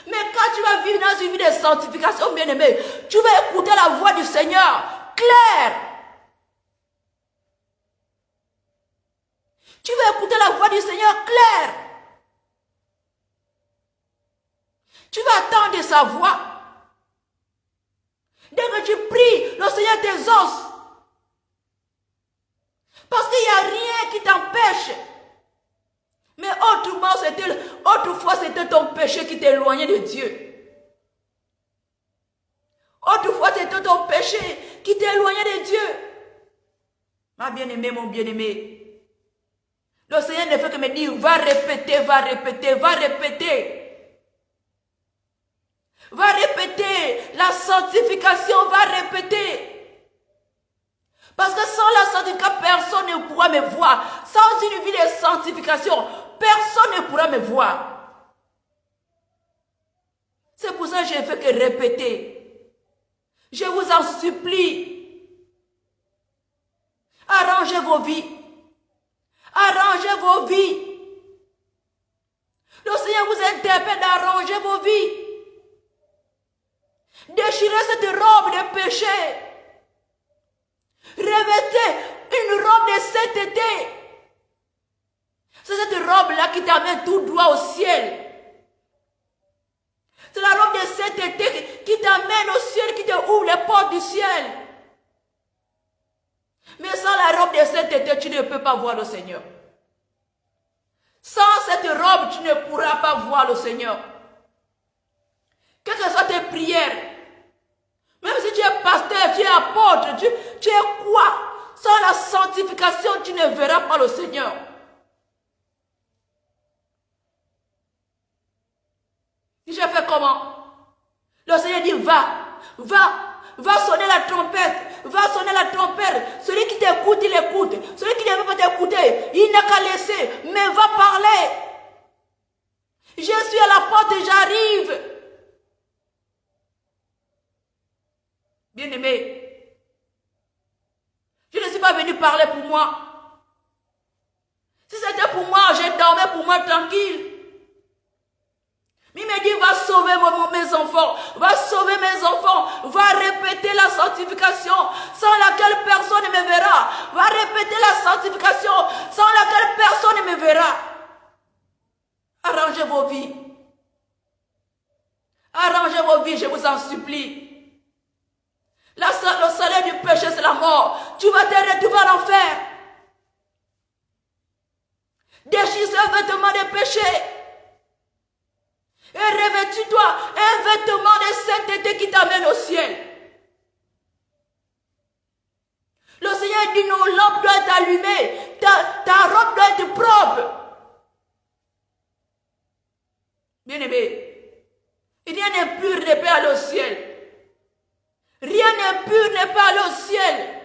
[SPEAKER 2] Mais quand tu vas vivre dans une vie de sanctification, bien-aimé, tu vas écouter la voix du Seigneur, claire. Tu vas écouter la voix du Seigneur, claire. Tu vas attendre sa voix. Dès que tu pries, le Seigneur t'exauce. Parce qu'il n'y a rien qui t'empêche. Mais autrefois, c'était ton péché qui t'éloignait de Dieu. Autrefois, c'était ton péché qui t'éloignait de Dieu. Ma bien-aimée, mon bien-aimé, Le Seigneur ne fait que me dire, va répéter, va répéter, va répéter. Va répéter, la sanctification, va répéter. Parce que sans la sanctification, personne ne pourra me voir. Sans une vie de sanctification, personne ne pourra me voir. C'est pour ça que j'ai fait que répéter. Je vous en supplie. Arrangez vos vies. Arrangez vos vies. Le Seigneur vous interpelle d'arranger vos vies. Déchirez cette robe de péché. Revêtez une robe de sainteté. C'est cette robe-là qui t'amène tout droit au ciel. C'est la robe de sainteté qui t'amène au ciel, qui te ouvre les portes du ciel. Mais sans la robe de sainteté, tu ne peux pas voir le Seigneur. Sans cette robe, tu ne pourras pas voir le Seigneur. Quelles que soient tes prières, même si tu es pasteur, tu es apôtre, tu es quoi? Sans la sanctification, tu ne verras pas le Seigneur. J'ai fait comment? Le Seigneur dit, va sonner la trompette, va sonner la trompette. Celui qui t'écoute, il écoute. Celui qui ne veut pas t'écouter, il n'a qu'à laisser, mais va parler. Je suis à la porte et j'arrive. Bien-aimé, je ne suis pas venu parler pour moi. Si c'était pour moi, je dormais pour moi tranquille. Mais il me dit, va sauver mes enfants, va sauver mes enfants, va répéter la sanctification sans laquelle personne ne me verra. Va répéter la sanctification sans laquelle personne ne me verra. Arrangez vos vies. Arrangez vos vies, je vous en supplie. Le salaire du péché, c'est la mort. Tu vas en enfer. Déchire ce vêtement de péché. Et revêtis-toi un vêtement de sainteté qui t'amène au ciel. Le Seigneur dit, nos lampes doivent être allumées. Ta robe doit être propre. Bien-aimé, rien d'impur ne peut aller au ciel. Rien d'impur ne peut aller au ciel.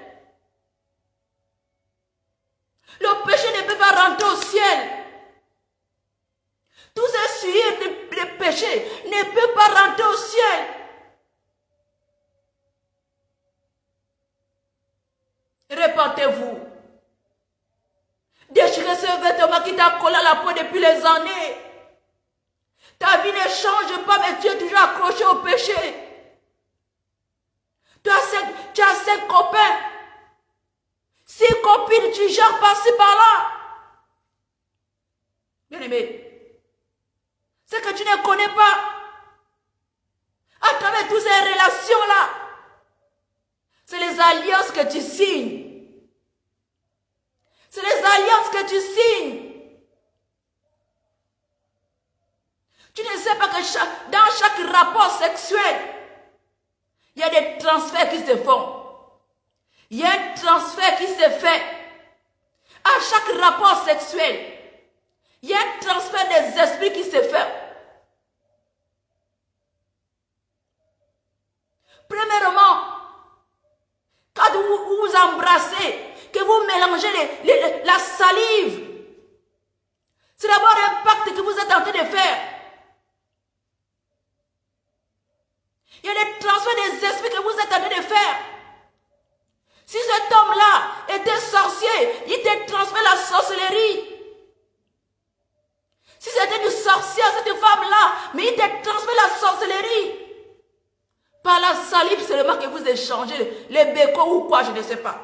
[SPEAKER 2] Le péché ne peut pas rentrer au ciel. Tous ces sujets de péché ne peuvent pas rentrer au ciel. Répentez-vous. Déchirez ce vêtement qui t'a collé à la peau depuis les années. Ta vie ne change pas, mais tu es toujours accroché au péché. Tu as 5 copains. 6 copines, tu gères par-ci par-là. Bien-aimé, c'est que tu ne connais pas. À travers toutes ces relations-là, c'est les alliances que tu signes. C'est les alliances que tu signes. Tu ne sais pas que dans chaque rapport sexuel, il y a des transferts qui se font. Il y a un transfert qui se fait. À chaque rapport sexuel, il y a un transfert des esprits qui se fait. Premièrement, quand vous vous embrassez, que vous mélangez la salive, c'est d'abord un pacte que vous êtes en train de faire. Il y a des transferts des esprits que vous êtes en train de faire. Si cet homme-là était sorcier, il te transmet la sorcellerie. Si c'était une sorcière, cette femme-là, mais il te transmet la sorcellerie. Par la salive seulement que vous échangez, les bécots ou quoi, je ne sais pas.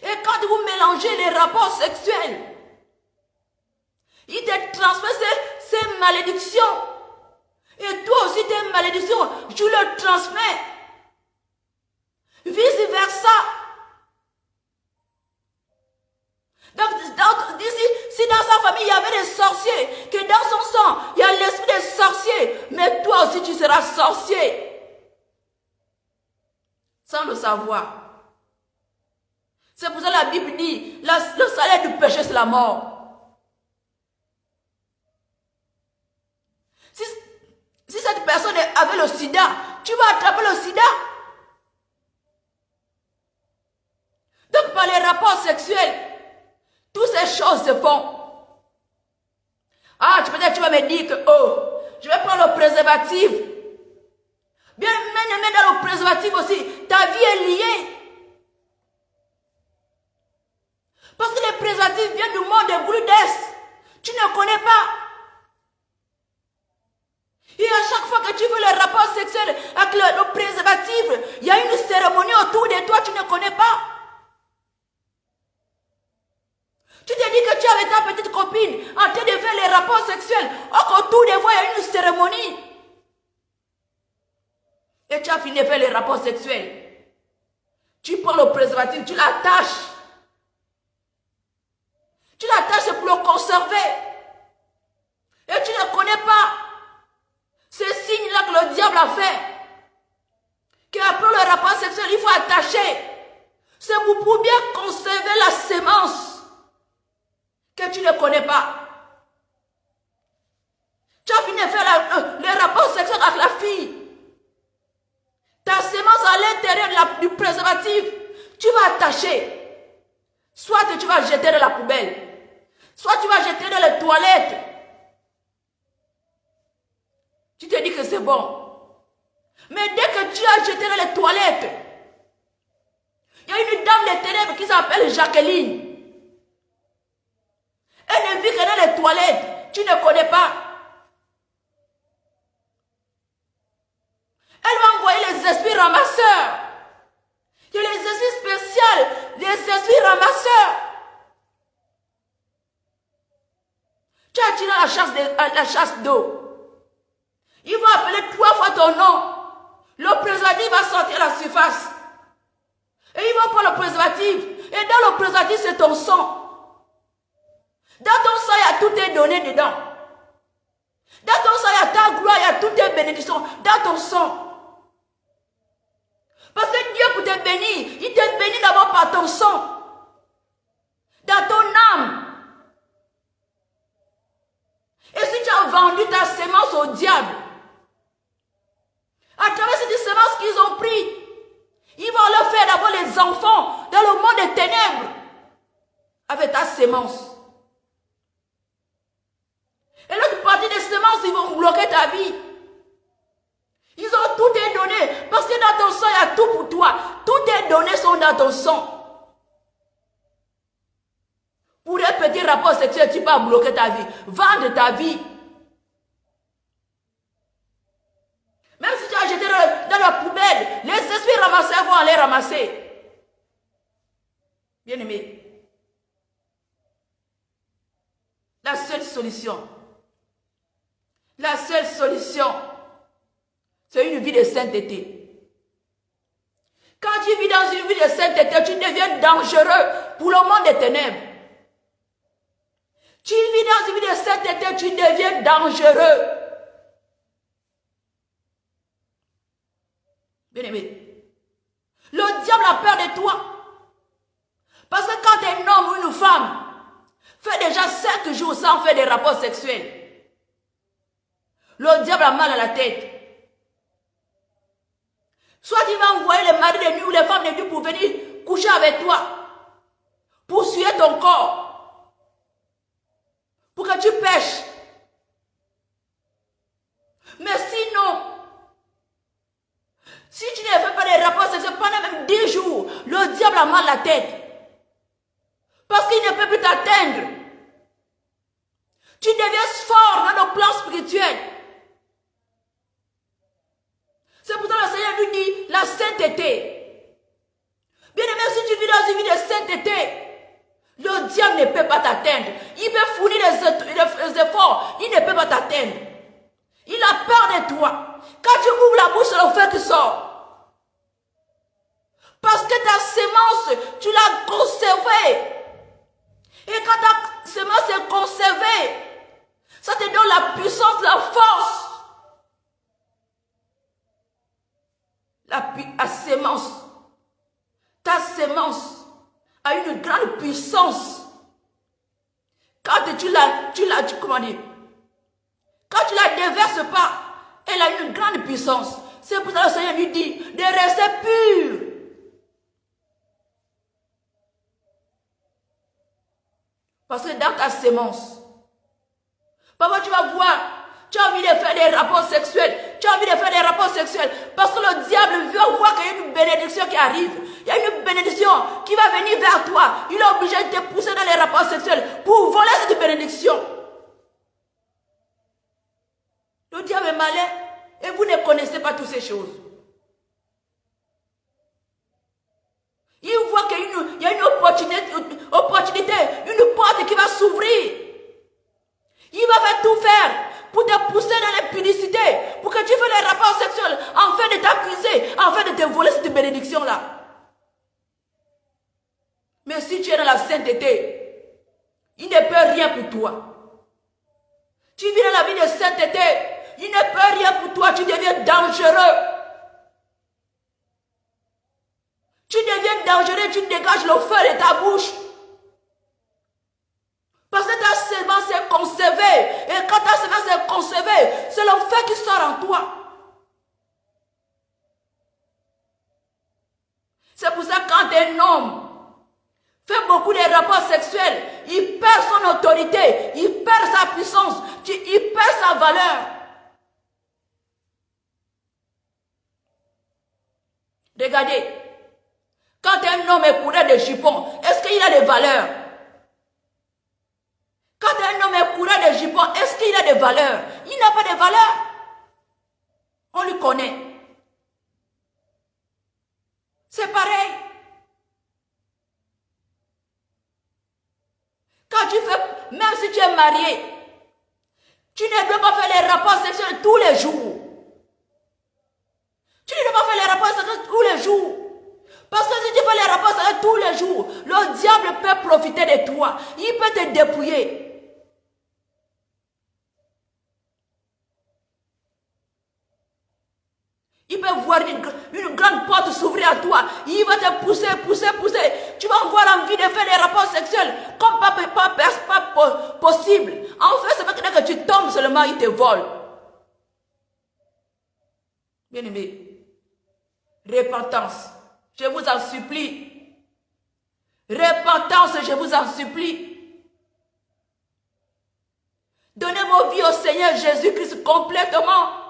[SPEAKER 2] Et quand vous mélangez les rapports sexuels, il te transmet ces malédictions. Et toi aussi, tes malédictions, je le transmets. Vice versa. Donc si dans sa famille, il y avait des sorciers, que dans son sang, il y a l'esprit des sorciers, mais toi aussi, tu seras sorcier. Sans le savoir. C'est pour ça que la Bible dit, le salaire du péché, c'est la mort. Si cette personne avait le sida, tu vas attraper le sida. Donc par les rapports sexuels, toutes ces choses se font. Ah, peut-être tu vas me dire que, oh, je vais prendre le préservatif. Bien, même dans le préservatif aussi, ta vie est liée. Parce que les préservatifs viennent du monde de Brudes. Tu ne connais pas. Et à chaque fois que tu veux le rapport sexuel avec le préservatif, il y a une cérémonie autour de toi, tu ne connais pas. Tu te dis que tu es avec ta petite copine en train de faire les rapports sexuels. Or, autour de vous, il y a une cérémonie. Et tu as fini de faire les rapports sexuels. Tu prends le préservatif, tu l'attaches. Tu l'attaches pour le conserver. Et tu ne connais pas ce signe-là que le diable a fait. Qu'après le rapport sexuel, il faut attacher. C'est pour bien conserver la sémence que tu ne connais pas. Tu as fini de faire les rapports sexuels avec la fille. Ta sémence à l'intérieur du préservatif, tu vas attacher. Soit tu vas jeter dans la poubelle, soit tu vas jeter dans les toilettes. Tu te dis que c'est bon. Mais dès que tu as jeté dans les toilettes, il y a une dame des ténèbres qui s'appelle Jacqueline. Elle ne vit que dans les toilettes. Tu ne connais pas. Elle va envoyer les esprits ramasseurs. Il y a les esprits spéciaux, les esprits ramasseurs. Tu as tiré la chasse d'eau. Ils vont appeler 3 fois ton nom. Le préservatif va sortir à la surface. Et ils vont prendre le préservatif. Et dans le préservatif, c'est ton sang. Dans ton sang, il y a tout tes données dedans. Dans ton sang, il y a ta gloire, il y a toutes tes bénédictions. Dans ton sang. Parce que Dieu, pour te bénir, il te bénit d'abord par ton sang. Dans ton âme. Et si tu as vendu ta sémence au diable, à travers cette sémence qu'ils ont pris, ils vont leur faire d'abord les enfants dans le monde des ténèbres avec ta sémence. Et l'autre partie des semences, ils vont bloquer ta vie. Ils ont tout tes données. Parce que dans ton sang, il y a tout pour toi. Toutes tes données sont dans ton sang. Pour un petit rapport sexuel, tu peux bloquer ta vie. Vendre ta vie. Même si tu as jeté dans la poubelle, les esprits ramasseurs vont aller ramasser. Bien aimé. La seule solution, c'est une vie de sainteté. Quand tu vis dans une vie de sainteté, tu deviens dangereux pour le monde des ténèbres. Tu vis dans une vie de sainteté, tu deviens dangereux. Bien-aimé, le diable a peur de toi. Parce que quand un homme ou une femme fait déjà 5 jours sans faire des rapports sexuels, le diable a mal à la tête. Soit il va envoyer les maris de nuit ou les femmes de nuit pour venir coucher avec toi, pour suer ton corps, pour que tu pêches. Mais sinon, si tu ne fais pas des rapports sexuels pendant même 10 jours, le diable a mal à la tête. Parce qu'il ne peut plus t'atteindre. Tu deviens fort dans nos plans spirituels. C'est pour ça que le Seigneur nous dit la sainteté. Bien aimé, si tu vis dans une vie de sainteté, le diable ne peut pas t'atteindre. Il peut fournir les efforts, il ne peut pas t'atteindre. Il a peur de toi. Quand tu ouvres la bouche, c'est le feu qui sort. Parce que ta sémence, tu l'as conservée. Et quand ta semence est conservée, ça te donne la puissance, la force. La sémence, ta sémence a une grande puissance. Quand comment dire, quand tu la déverses pas, elle a une grande puissance. C'est pour ça que le Seigneur lui dit de rester pur. Parce que dans ta sémence, parfois tu vas voir, tu as envie de faire des rapports sexuels. Tu as envie de faire des rapports sexuels. Parce que le diable veut voir qu'il y a une bénédiction qui arrive. Il y a une bénédiction qui va venir vers toi. Il est obligé de te pousser dans les rapports sexuels pour voler cette bénédiction. Le diable est malin et vous ne connaissez pas toutes ces choses. Il voit qu'il y a une opportunité, une porte qui va s'ouvrir. Il va tout faire pour te pousser dans l'impudicité, pour que tu fasses les rapports sexuels, afin de t'accuser, afin de te voler cette bénédiction-là. Mais si tu es dans la sainteté, il ne peut rien pour toi. Tu vis dans la vie de sainteté, il ne peut rien pour toi, tu deviens dangereux. Tu deviens dangereux, tu dégages le feu de ta bouche. Parce que ta sémence est conservée. Et quand ta sémence est conservée, c'est le feu qui sort en toi. C'est pour ça que quand un homme fait beaucoup de rapports sexuels, il perd son autorité, il perd sa puissance, il perd sa valeur. Regardez, quand un homme est coureur de jupons, est-ce qu'il a des valeurs? Quand un homme est coureur de jupons, est-ce qu'il a des valeurs? Il n'a pas de valeurs. On lui connaît. C'est pareil. Quand tu fais, même si tu es marié, tu ne dois pas faire les rapports sexuels tous les jours. Tu ne dois pas faire les rapports sexuels tous les jours. Parce que si tu fais les rapports sexuels tous les jours, le diable peut profiter de toi. Il peut te dépouiller. Il peut voir une grande porte s'ouvrir à toi. Il va te pousser. Tu vas avoir envie de faire des rapports sexuels comme pas possible. En fait, c'est maintenant que tu tombes seulement, il te vole. Bien-aimé, repentance, je vous en supplie. Repentance, je vous en supplie. Donnez vos vies au Seigneur Jésus-Christ complètement.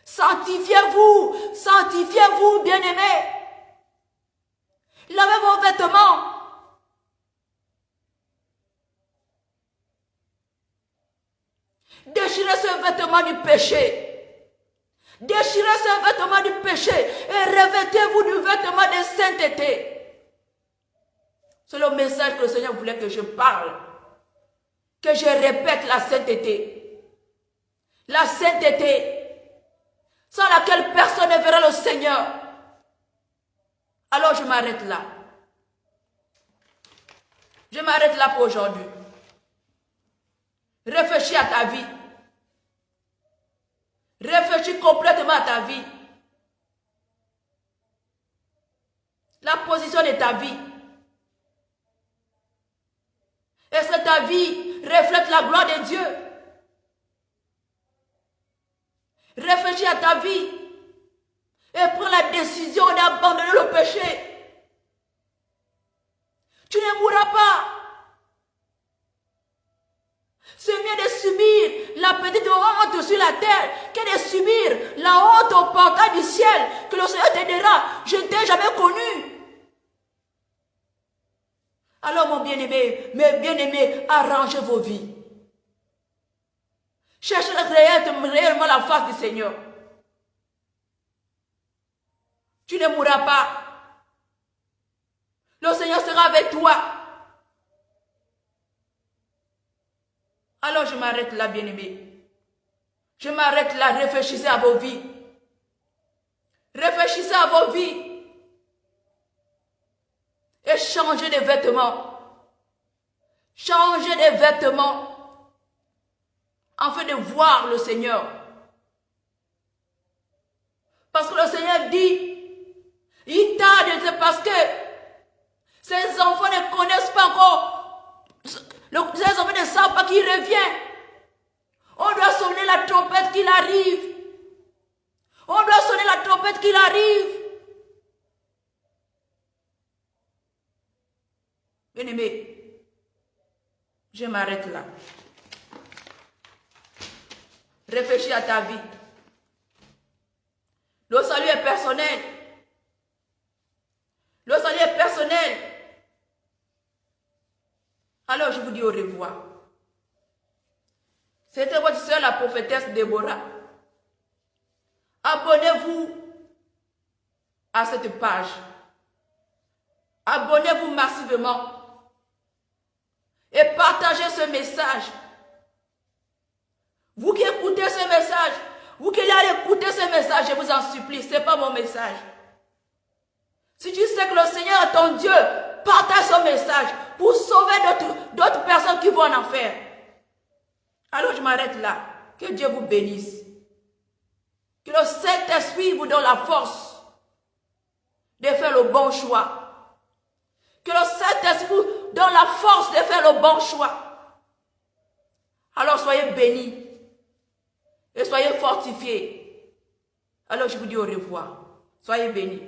[SPEAKER 2] Sanctifiez-vous, bien-aimés. Lavez vos vêtements. Déchirez ce vêtement du péché. Déchirez ce vêtement du péché et revêtez-vous du vêtement de sainteté. C'est le message que le Seigneur voulait que je parle. Que je répète la sainteté. La sainteté sans laquelle personne ne verra le Seigneur. Alors je m'arrête là. Je m'arrête là pour aujourd'hui. Réfléchis à ta vie. Réfléchis complètement à ta vie. La position de ta vie. Est-ce que ta vie reflète la gloire de Dieu? Réfléchis à ta vie et prends la décision d'abandonner le péché. Tu ne mourras pas. C'est mieux de subir la petite honte sur la terre que de subir la honte au portail du ciel que le Seigneur te dira, je ne t'ai jamais connu. Alors mon bien-aimé, mes bien-aimés, arrangez vos vies. Cherchez réellement la face du Seigneur. Tu ne mourras pas. Le Seigneur sera avec toi. Alors je m'arrête là, bien-aimé. Je m'arrête là, réfléchissez à vos vies. Réfléchissez à vos vies. Et changez de vêtements. Changez de vêtements. Afin de voir le Seigneur. Parce que le Seigneur dit, il tarde, c'est parce que Ces enfants ne connaissent pas encore, ces enfants ne savent pas qu'il revient. On doit sonner la trompette qu'il arrive. On doit sonner la trompette qu'il arrive. Bien-aimé, je m'arrête là. Réfléchis à ta vie. Le salut est personnel. Le salut est personnel. Alors je vous dis au revoir. C'était votre soeur, la prophétesse Déborah. Abonnez-vous à cette page. Abonnez-vous massivement. Et partagez ce message. Vous qui écoutez ce message, vous qui allez écouter ce message, je vous en supplie, ce n'est pas mon message. Si tu sais que le Seigneur est ton Dieu, partage ce message pour sauver d'autres personnes qui vont en enfer. Alors je m'arrête là. Que Dieu vous bénisse. Que le Saint-Esprit vous donne la force de faire le bon choix. Que le Saint-Esprit vous donne la force de faire le bon choix. Alors soyez bénis et soyez fortifiés. Alors je vous dis au revoir. Soyez bénis.